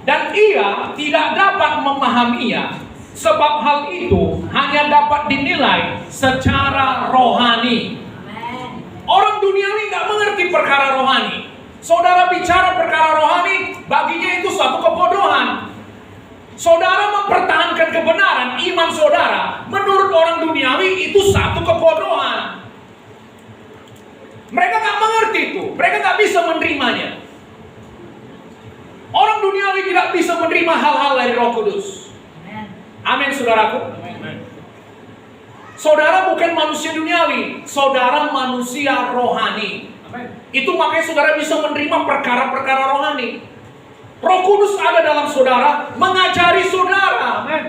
Dan ia tidak dapat memahaminya, sebab hal itu hanya dapat dinilai secara rohani. Amen. Orang duniawi nggak mengerti perkara rohani. Saudara bicara perkara rohani, baginya itu suatu kebodohan. Saudara mempertahankan kebenaran iman saudara, menurut orang duniawi itu satu kebodohan. Mereka nggak mengerti itu, mereka nggak bisa menerimanya. Orang duniawi tidak bisa menerima hal-hal dari Roh Kudus. Amin, saudaraku. Saudara bukan manusia duniawi, saudara manusia rohani. Itu makanya saudara bisa menerima perkara-perkara rohani. Roh Kudus ada dalam saudara, mengajari saudara. Amin.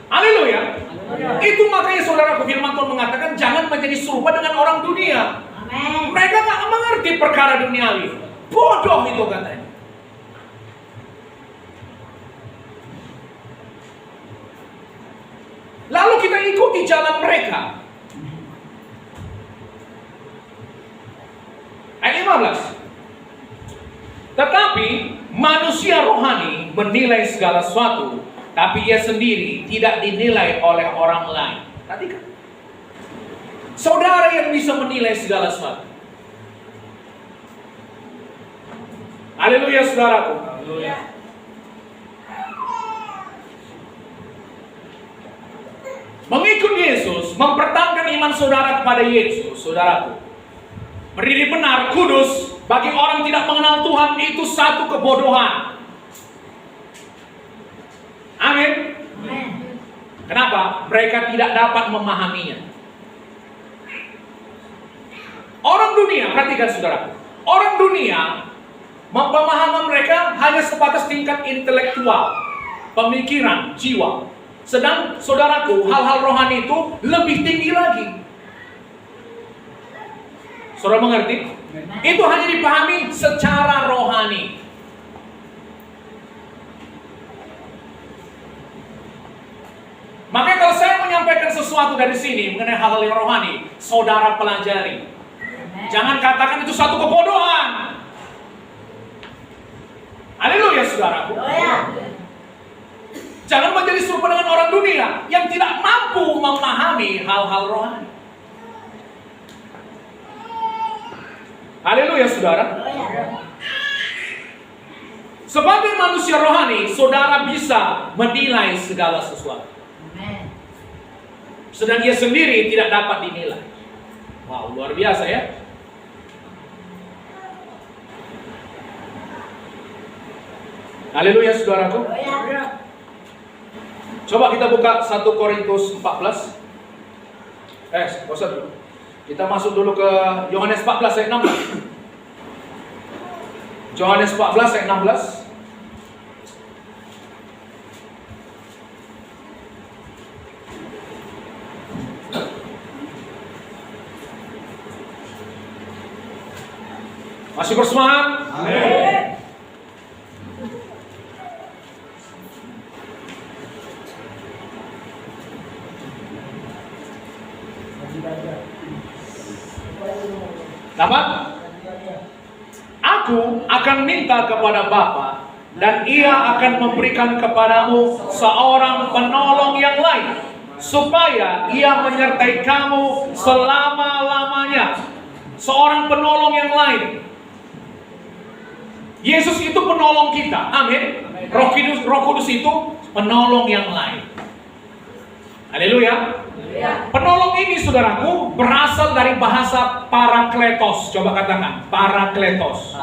Haleluya. Itu makanya saudara, firman Tuhan mengatakan jangan menjadi serupa dengan orang dunia. Amen. Mereka nggak mengerti perkara duniawi. Bodoh itu katanya. Lalu kita ikuti jalan mereka. Ayat 15. Tetapi manusia rohani menilai segala sesuatu, tapi ia sendiri tidak dinilai oleh orang lain. Tadi kan saudara yang bisa menilai segala sesuatu. Haleluya, saudaraku. Haleluya. Mengikut Yesus, mempertahankan iman saudara kepada Yesus, saudaraku, berdiri benar, kudus, bagi orang tidak mengenal Tuhan itu satu kebodohan. Amin. Amen. Kenapa? Mereka tidak dapat memahaminya. Orang dunia, perhatikan saudaraku, orang dunia, pemahaman mereka hanya sebatas tingkat intelektual, pemikiran, jiwa. Sedang saudaraku, hal-hal rohani itu lebih tinggi lagi. Saudara mengerti? Itu hanya dipahami secara rohani. Makanya kalau saya menyampaikan sesuatu dari sini mengenai hal-hal yang rohani, saudara pelajari. Jangan katakan itu satu kebodohan. Haleluya, saudaraku. Jangan menjadi serupa dengan orang dunia yang tidak mampu memahami hal-hal rohani. Haleluya, saudara. Sebagai manusia rohani, saudara bisa menilai segala sesuatu. Sedang ia sendiri tidak dapat dinilai. Wow, luar biasa ya. Haleluya, saudaraku. Coba kita buka 1 Korintus 14. Bosan dulu. Kita masuk dulu ke Yohanes 14 ayat 16. Yohanes 14 ayat 16. Masih bersemangat? Amin. Dapat? Aku akan minta kepada Bapa dan ia akan memberikan kepadamu seorang penolong yang lain, supaya ia menyertai kamu selama-lamanya. Seorang penolong yang lain. Yesus itu penolong kita. Amin. Roh Kudus itu penolong yang lain. Haleluya. Penolong ini, saudaraku, berasal dari bahasa parakletos. Coba katakan, parakletos.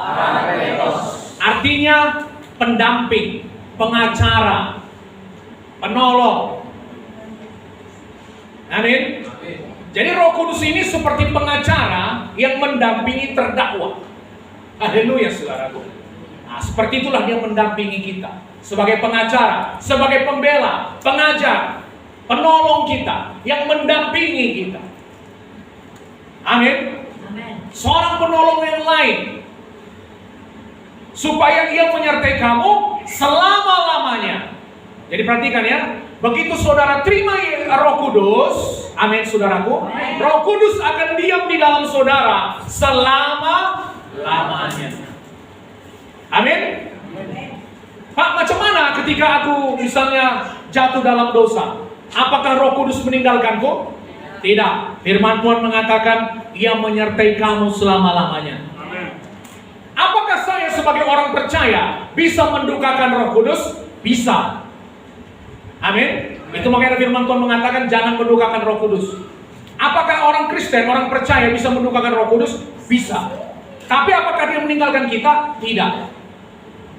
Artinya pendamping, pengacara, penolong. Amin. Jadi Roh Kudus ini seperti pengacara yang mendampingi terdakwa. Haleluya, saudaraku. Nah, seperti itulah dia mendampingi kita sebagai pengacara, sebagai pembela, pengajar, penolong kita yang mendampingi kita. Amin. Seorang penolong yang lain, supaya ia menyertai kamu selama-lamanya. Jadi perhatikan ya, begitu saudara terima Roh Kudus, amin saudaraku, Roh Kudus akan diam di dalam saudara selama-lamanya. ketika aku misalnya jatuh dalam dosa, apakah Roh Kudus meninggalkanku? Tidak. Firman Tuhan mengatakan, Ia menyertai kamu selama-lamanya. Apakah saya sebagai orang percaya bisa mendukakan Roh Kudus? Bisa. Amin. Itu makanya firman Tuhan mengatakan jangan mendukakan Roh Kudus. Apakah orang Kristen, orang percaya bisa mendukakan Roh Kudus? Bisa. Tapi apakah dia meninggalkan kita? Tidak.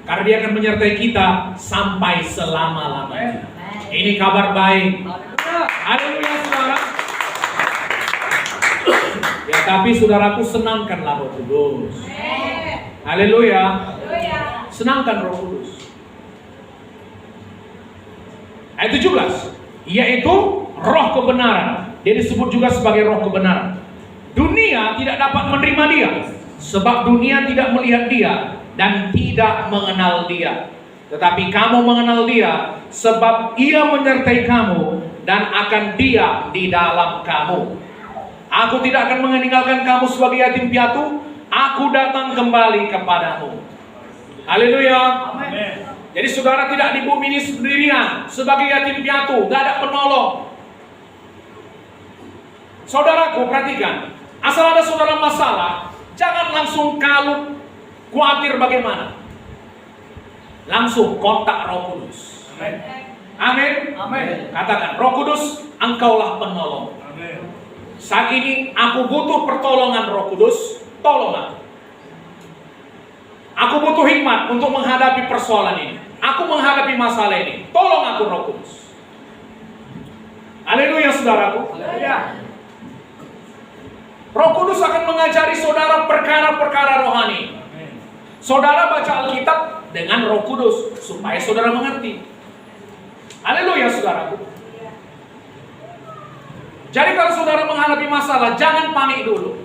Karena dia akan menyertai kita sampai selama-lamanya. Ini kabar baik. Haleluya, saudara. Ya, tapi saudaraku, senangkanlah Roh Kudus. Haleluya. Senangkan Roh Kudus. Ayat 17, yaitu roh kebenaran. Dia disebut juga sebagai roh kebenaran. Dunia tidak dapat menerima dia, sebab dunia tidak melihat dia dan tidak mengenal dia. Tetapi kamu mengenal dia, sebab ia menyertai kamu dan akan diam di dalam kamu. Aku tidak akan meninggalkan kamu sebagai yatim piatu. Aku datang kembali kepadamu. Haleluya. Amin. Jadi saudara tidak di bumi ini sendirian sebagai yatim piatu, gak ada penolong. Saudaraku, perhatikan, asal ada saudara masalah, jangan langsung kalut, khawatir bagaimana. Langsung kontak Roh Kudus. Amin. Amin. Katakan, Roh Kudus, Engkaulah penolong. Amin. Saat ini aku butuh pertolongan Roh Kudus, tolong aku. Aku butuh hikmat untuk menghadapi persoalan ini. Aku menghadapi masalah ini. Tolong aku, Roh Kudus. Haleluya, saudaraku. Haleluya. Roh Kudus akan mengajari saudara perkara-perkara rohani. Saudara baca Alkitab dengan Roh Kudus supaya saudara mengerti. Haleluya, saudaraku. Jadi kalau saudara menghadapi masalah, jangan panik dulu.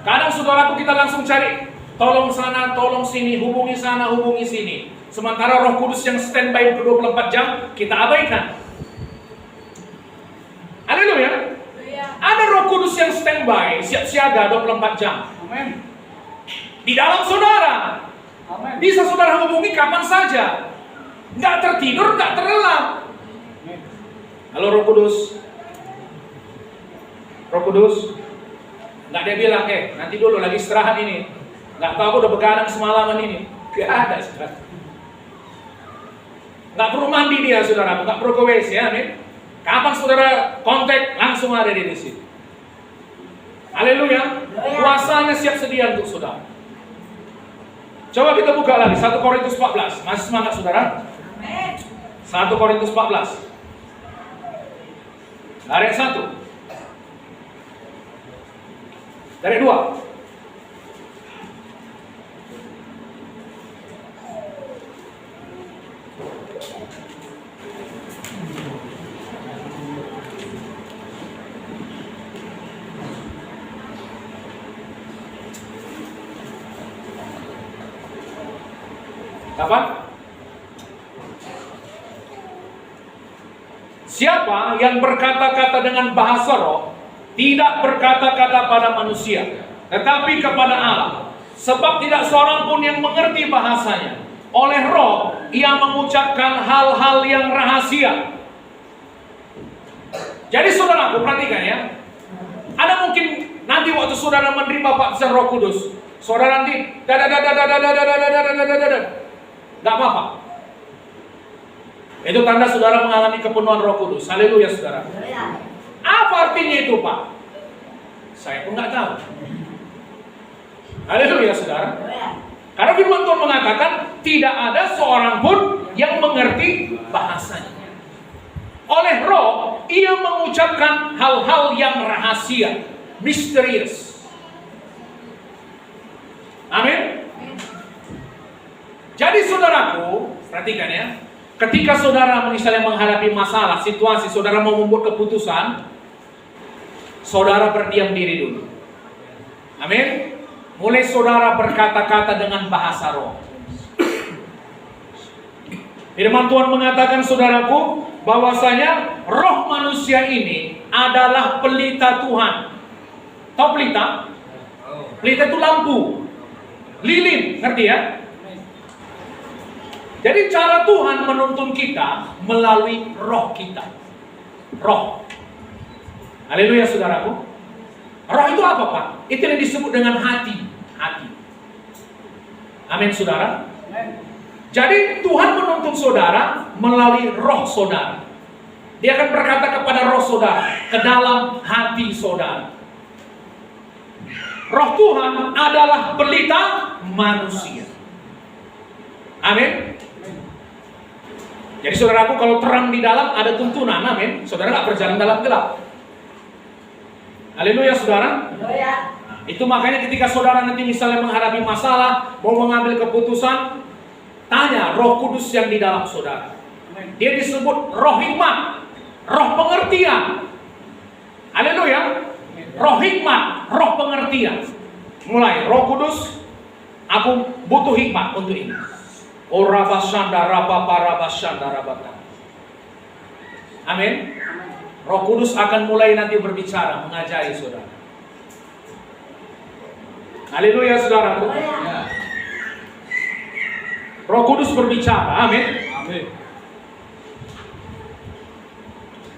Kadang saudaraku kita langsung cari, tolong sana, tolong sini, hubungi sana, hubungi sini. Sementara Roh Kudus yang standby 24 jam, kita abaikan. Haleluya. Ada Roh Kudus yang standby, siap siaga 24 jam. Amin. Di dalam saudara. Amin. Bisa saudara hubungi kapan saja. Nggak tertidur, nggak terlelap. Halo Roh Kudus. Roh Kudus. Nggak dia bilang, nanti dulu lagi istirahat ini. Nggak tahu aku udah begadang semalaman ini. Nggak ada, saudara. Nggak perlu mandi dia, saudara. Nggak perlu ke WC, amin. Kapan saudara kontak, langsung ada di situ. Haleluya. Kuasanya siap sedia untuk saudara. Coba kita buka lagi 1 Korintus 14. Masih semangat saudara? 1 Korintus 14. Ayat 1. Dari 2. Apa? Siapa yang berkata-kata dengan bahasa roh, tidak berkata-kata pada manusia, tetapi kepada Allah. Sebab tidak seorang pun yang mengerti bahasanya. Oleh roh, ia mengucapkan hal-hal yang rahasia. Jadi saudaraku, perhatikan ya. Ada mungkin nanti waktu saudara menerima baptisan Roh Kudus, saudara nanti gak apa-apa. Itu tanda saudara mengalami kepenuhan Roh Kudus. Haleluya, saudara. Apa artinya itu, Pak? Saya pun nggak tahu. Haleluya, saudara. Karena firman Tuhan mengatakan tidak ada seorang pun yang mengerti bahasanya. Oleh roh, ia mengucapkan hal-hal yang rahasia, misterius. Amin. Jadi saudaraku, perhatikan ya. Ketika saudara misalnya menghadapi masalah, situasi, saudara mau membuat keputusan, saudara berdiam diri dulu. Amin. Mulai saudara berkata-kata dengan bahasa roh. Firman Tuhan mengatakan saudaraku, bahwasanya roh manusia ini adalah pelita Tuhan. Tahu pelita? Pelita itu lampu, lilin, ngerti ya? Jadi cara Tuhan menuntun kita melalui roh kita. Roh. Haleluya saudaraku. Roh itu apa Pak? Itu yang disebut dengan hati. Hati. Amin saudara. Jadi Tuhan menuntun saudara melalui roh saudara. Dia akan berkata kepada roh saudara, ke dalam hati saudara. Roh Tuhan adalah pelita manusia. Amin. Jadi saudaraku, kalau terang di dalam ada tuntunan, amin. Saudara nggak berjalan dalam gelap. Haleluya saudara. Itu makanya ketika saudara nanti misalnya menghadapi masalah, mau mengambil keputusan, tanya Roh Kudus yang di dalam saudara. Dia disebut roh hikmat, roh pengertian. Haleluya. Roh hikmat, roh pengertian. Mulai, Roh Kudus, aku butuh hikmat untuk ini. Oh rabashanda rabashanda rabata. Amin. Roh Kudus akan mulai nanti berbicara, mengajari saudara. Haleluya saudaraku. Roh Kudus berbicara, amin. Amin.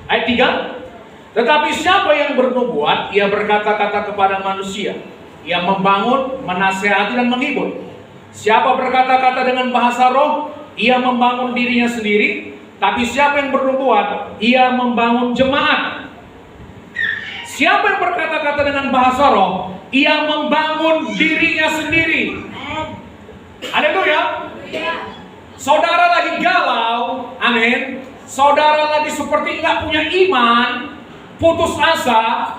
Ayat 3. Tetapi siapa yang bernubuat, ia berkata-kata kepada manusia. Ia membangun, menasehati dan menghibur. Siapa berkata-kata dengan bahasa roh, ia membangun dirinya sendiri. Tapi siapa yang bernubuat, ia membangun jemaat. Siapa yang berkata-kata dengan bahasa roh, ia membangun dirinya sendiri. Haleluya. Saudara lagi galau, amin. Saudara lagi seperti nggak punya iman, putus asa.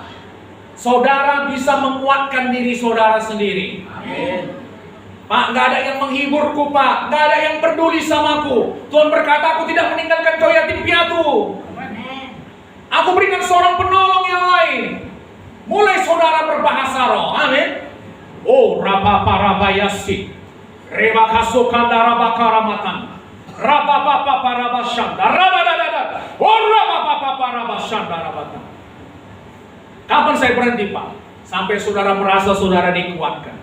Saudara bisa menguatkan diri saudara sendiri. Amin. Pak, nggak ada yang menghiburku Pak, nggak ada yang peduli samaku. Tuhan berkata, aku tidak meninggalkan kau yatim piatu. Aku berikan seorang penolong yang lain. Mulai saudara berbahasa roh, amin. Oh, rababayasi, rebakasukanda rabakaramatan, rababababarabasyanda, rabadadada, oh rababababarabasyanda rabata. Kapan saya berhenti Pak? Sampai saudara merasa saudara dikuatkan.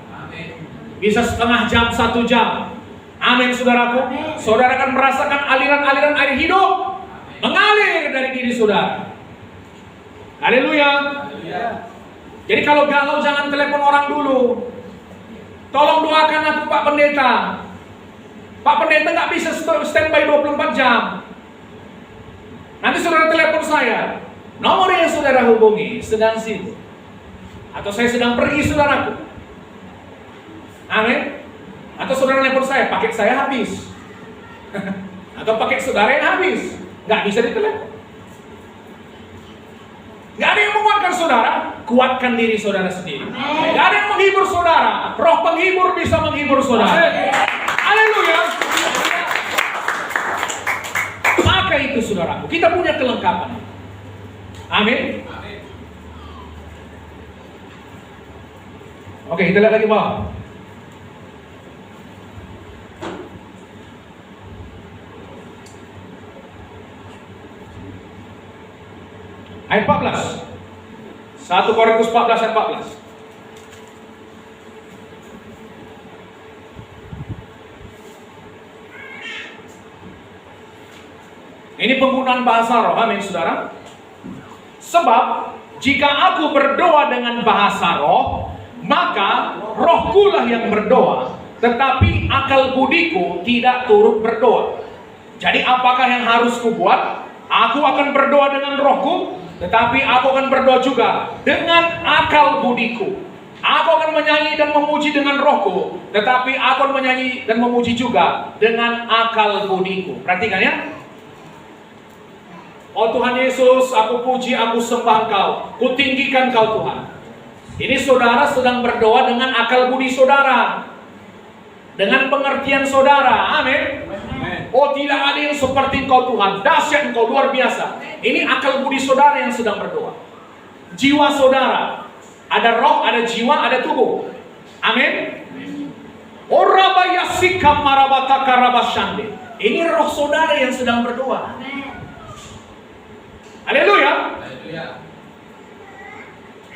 Bisa setengah jam, 1 jam. Amin saudaraku. Saudara akan merasakan aliran-aliran air hidup mengalir dari diri saudara. Haleluya. Jadi kalau galau jangan telepon orang dulu. Tolong doakan aku Pak Pendeta. Pak Pendeta nggak bisa standby 24 jam. Nanti saudara telepon saya. Nomor yang saudara hubungi sedang sibuk. Atau saya sedang pergi saudaraku. Amin. Atau saudara telepon saya, paket saya habis. Atau paket saudara yang habis. Nggak bisa ditelepon. Nggak ada yang menguatkan saudara, kuatkan diri saudara sendiri. Nggak ada yang menghibur saudara, roh penghibur bisa menghibur saudara. Haleluya. Maka itu saudaraku, kita punya kelengkapan. Amin. Oke, kita lihat lagi bawah. Ayat 14. 1 Korintus 14 ayat 14. Ini penggunaan bahasa roh, amin saudara. Sebab jika aku berdoa dengan bahasa roh, maka rohkulah yang berdoa, tetapi akal budiku tidak turut berdoa. Jadi apakah yang harus kubuat? Aku akan berdoa dengan rohku, tetapi aku akan berdoa juga dengan akal budiku. Aku akan menyanyi dan memuji dengan rohku, tetapi aku akan menyanyi dan memuji juga dengan akal budiku. Perhatikan ya. Oh Tuhan Yesus, aku puji, aku sembah Engkau, kutinggikan Kau Tuhan. Ini saudara sedang berdoa dengan akal budi saudara, dengan pengertian saudara, amin. Oh tidak ada yang seperti Engkau Tuhan, dahsyat Engkau, luar biasa. Ini akal budi saudara yang sedang berdoa. Jiwa saudara, ada roh, ada jiwa, ada tubuh. Amin. Orabayasika marabata karabashande. Ini roh saudara yang sedang berdoa. Haleluya.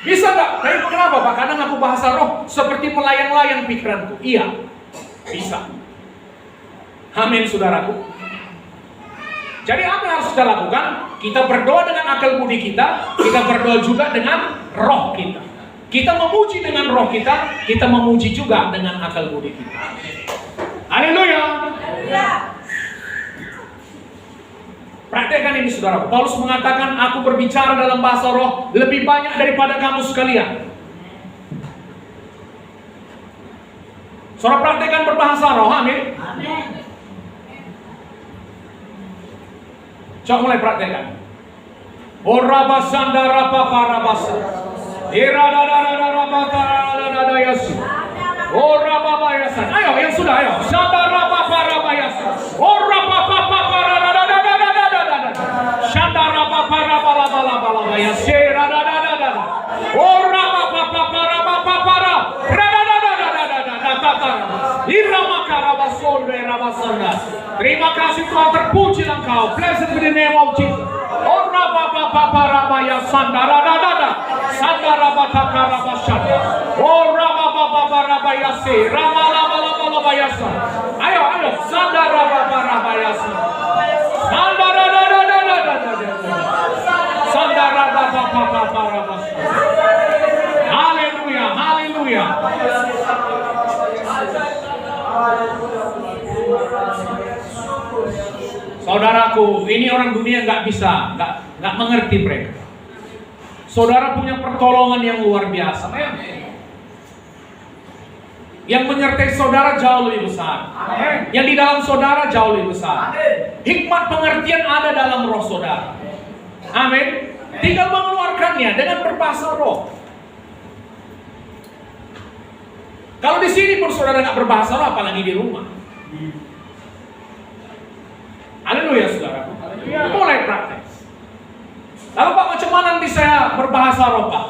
Bisa nggak? Tapi kenapa Pak? Kadang aku bahasa roh seperti melayang-layang pikiranku. Iya, bisa. Amin, saudaraku. Jadi apa yang harus kita lakukan? Kita berdoa dengan akal budi kita berdoa juga dengan roh kita. Kita memuji dengan roh kita memuji juga dengan akal budi kita. Haleluya. Praktekkan ini, saudara. Paulus mengatakan, aku berbicara dalam bahasa roh lebih banyak daripada kamu sekalian. Saudara praktekkan berbahasa roh, amin. Coba mulai praktekkan. Ora basanda rapa para basa. Ira da da da da rapa da da da yasi. Ora baba yasan. Ayo yang sudah, ayo. Sanda rapa para bayasa. Ora papa para da da da da da da da. Sanda rapa para bala bala bala bayasi. Ra da da da da. Ora papa para papa para. Ra da da da da da da da da. Irama karabasonde rabasanda. Terima kasih Tuhan, terpuji Engkau. Blessed be the name of Jesus. Ora papa papa rabaya sandara da da da. Sandara bataka rabashanda. Ora papa papa rabaya se. Ramala bala bala bayasa. Ayo ayo sandara papa rabaya se. Sandara da da da da da da. Sandara papa papa rabashanda. Haleluya, haleluya. Saudaraku, ini orang dunia nggak bisa, nggak mengerti mereka. Saudara punya pertolongan yang luar biasa, yang menyertai saudara jauh lebih besar, yang di dalam saudara jauh lebih besar. Hikmat pengertian ada dalam roh saudara. Amin. Tinggal mengeluarkannya dengan berbahasa roh. Kalau di sini pun saudara nggak berbahasa roh, apalagi di rumah. Haleluya, saudara. Mulai praktek. Lalu Pak, macam mana nanti saya berbahasa roh, Pak?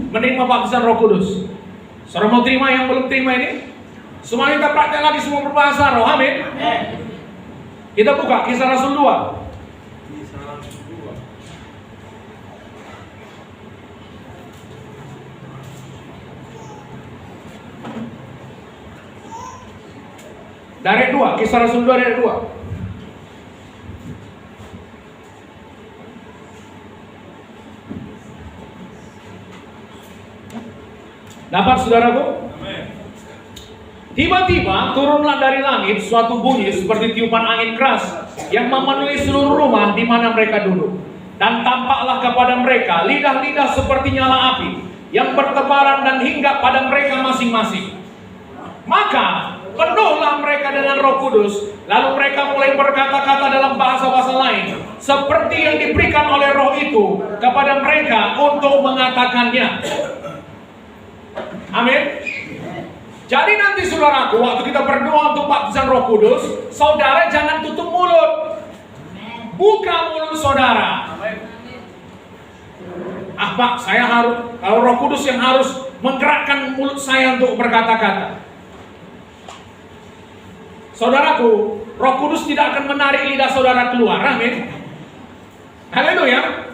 Menerima baptisan Roh Kudus. Saudara mau terima, yang belum terima ini? Semua kita praktek lagi, semua berbahasa roh. Amin. Kita buka Kisah Rasul 2. Dari 2, Kisah Rasul 2 dari 2. Dapat, saudaraku? Tiba-tiba turunlah dari langit suatu bunyi seperti tiupan angin keras yang memenuhi seluruh rumah di mana mereka duduk. Dan tampaklah kepada mereka lidah-lidah seperti nyala api yang bertebaran dan hinggap pada mereka masing-masing. Maka penuhlah mereka dengan Roh Kudus, lalu mereka mulai berkata-kata dalam bahasa-bahasa lain seperti yang diberikan oleh Roh itu kepada mereka untuk mengatakannya. Amin. Jadi nanti saudaraku, waktu kita berdoa untuk baptisan Roh Kudus, saudara jangan tutup mulut. Buka mulut saudara. Ah Pak, saya harus, kalau Roh Kudus yang harus menggerakkan mulut saya untuk berkata-kata. Saudaraku, Roh Kudus tidak akan menarik lidah saudara keluar. Amin. Haleluya.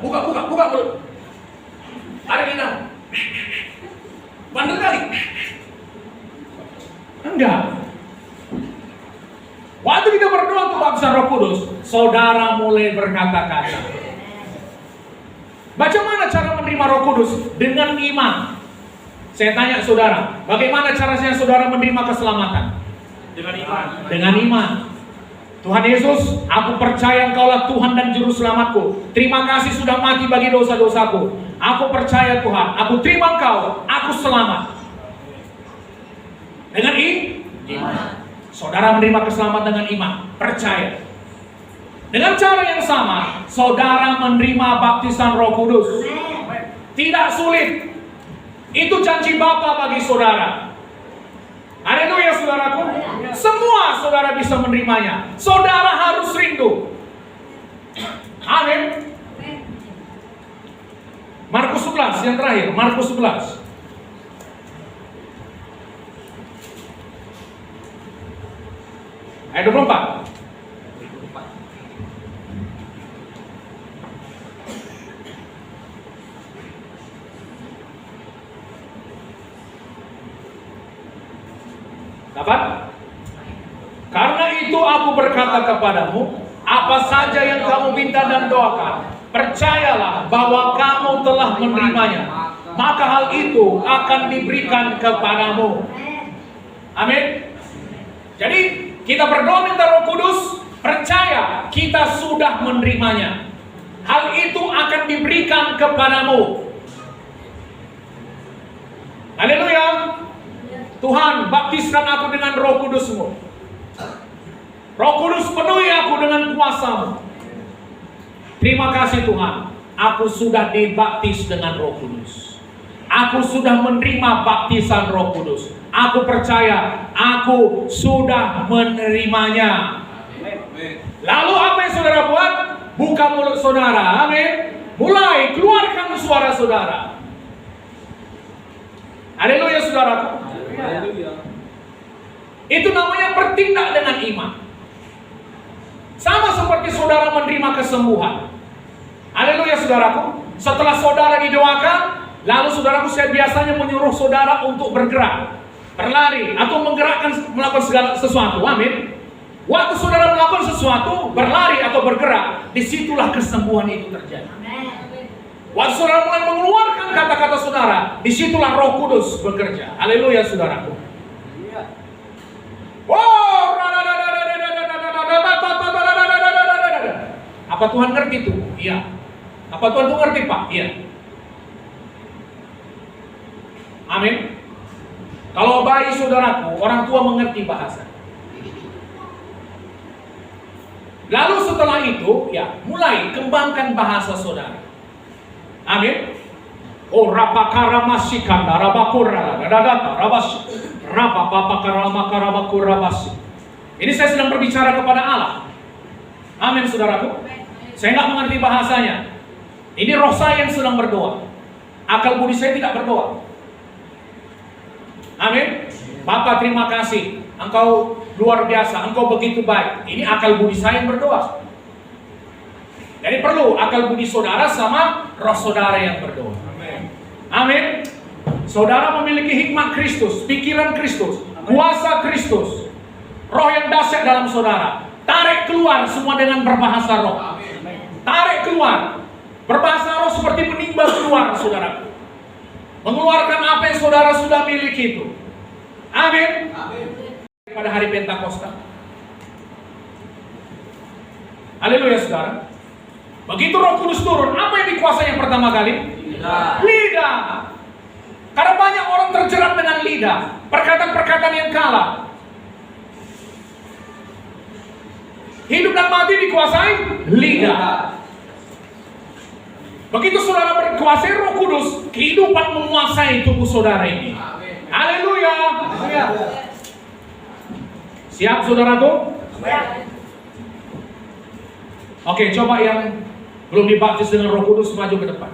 Buka mulut. Tarik lidah. Bandel kali. Enggak. Waktu kita berdoa untuk baptisan Roh Kudus, saudara mulai berkata-kata. Bagaimana cara menerima Roh Kudus? Dengan iman. Saya tanya saudara, bagaimana caranya saudara menerima keselamatan? Dengan iman. Dengan iman. Tuhan Yesus, aku percaya Engkaulah Tuhan dan Juru Selamatku. Terima kasih sudah mati bagi dosa-dosaku. Aku percaya Tuhan, aku terima Engkau, aku selamat. Dengan iman. Saudara menerima keselamatan dengan iman, percaya. Dengan cara yang sama, saudara menerima baptisan Roh Kudus. Tidak sulit. Itu janji Bapa bagi saudara. Haleluya, saudaraku. Semua saudara bisa menerimanya. Saudara harus rindu. Amin. Markus 11 yang terakhir, Markus 11. Ayat 24. Dapat? itu aku berkata kepadamu, apa saja yang kamu minta dan doakan, percayalah bahwa kamu telah menerimanya, maka hal itu akan diberikan kepadamu. Amin. Jadi kita berdoa minta Roh Kudus, percaya kita sudah menerimanya. Hal itu akan diberikan kepadamu. Haleluya. Tuhan, baptiskan aku dengan Roh Kudus-Mu. Roh Kudus, penuhi aku dengan kuasa-Mu. Terima kasih Tuhan, aku sudah dibaptis dengan Roh Kudus. Aku sudah menerima baptisan Roh Kudus. Aku percaya aku sudah menerimanya. Lalu apa yang saudara buat? Buka mulut saudara, amin. Mulai keluarkan suara saudara. Haleluya saudaraku. Itu namanya bertindak dengan iman. Sama seperti saudara menerima kesembuhan. Haleluya saudaraku. Setelah saudara didoakan, lalu saudaraku, saya biasanya menyuruh saudara untuk bergerak, berlari, atau melakukan segala sesuatu. Amin. Waktu saudara melakukan sesuatu, berlari atau bergerak, disitulah kesembuhan itu terjadi. Waktu saudara mulai mengeluarkan kata-kata saudara, disitulah Roh Kudus bekerja. Haleluya saudaraku. Wow. Apa Tuhan ngerti itu? Iya. Apa Tuhan tuh ngerti Pak? Iya. Amin. Kalau bayi saudaraku, orang tua mengerti bahasa. Lalu setelah itu, ya mulai kembangkan bahasa saudara. Amin. Oh rapakaramasika rabakura dadata rabas rapapapakaramakarabakurabasi. Ini saya sedang berbicara kepada Allah. Amin saudaraku. Saya nggak mengerti bahasanya. Ini roh saya yang sedang berdoa. Akal budi saya tidak berdoa. Amin. Bapak terima kasih. Engkau luar biasa. Engkau begitu baik. Ini akal budi saya yang berdoa. Jadi perlu akal budi saudara sama roh saudara yang berdoa. Amin. Saudara memiliki hikmat Kristus, pikiran Kristus, kuasa Kristus, roh yang dahsyat dalam saudara. Tarik keluar semua dengan berbahasa roh. Tarik keluar. Berbahasa roh seperti menimba keluar saudara. Mengeluarkan apa yang saudara sudah miliki itu. Amin. Pada hari Pentakosta. Haleluya saudara. Begitu Roh Kudus turun, apa yang dikuasai yang pertama kali? Lidah. Karena banyak orang terjerat dengan lidah. Perkataan-perkataan yang kalah. Hidup dan mati dikuasai lidah. Begitu saudara berkuasai Roh Kudus, kehidupan menguasai tubuh saudara ini. Haleluya. Siap saudaraku? Oke, coba yang belum dibaptis dengan Roh Kudus maju ke depan.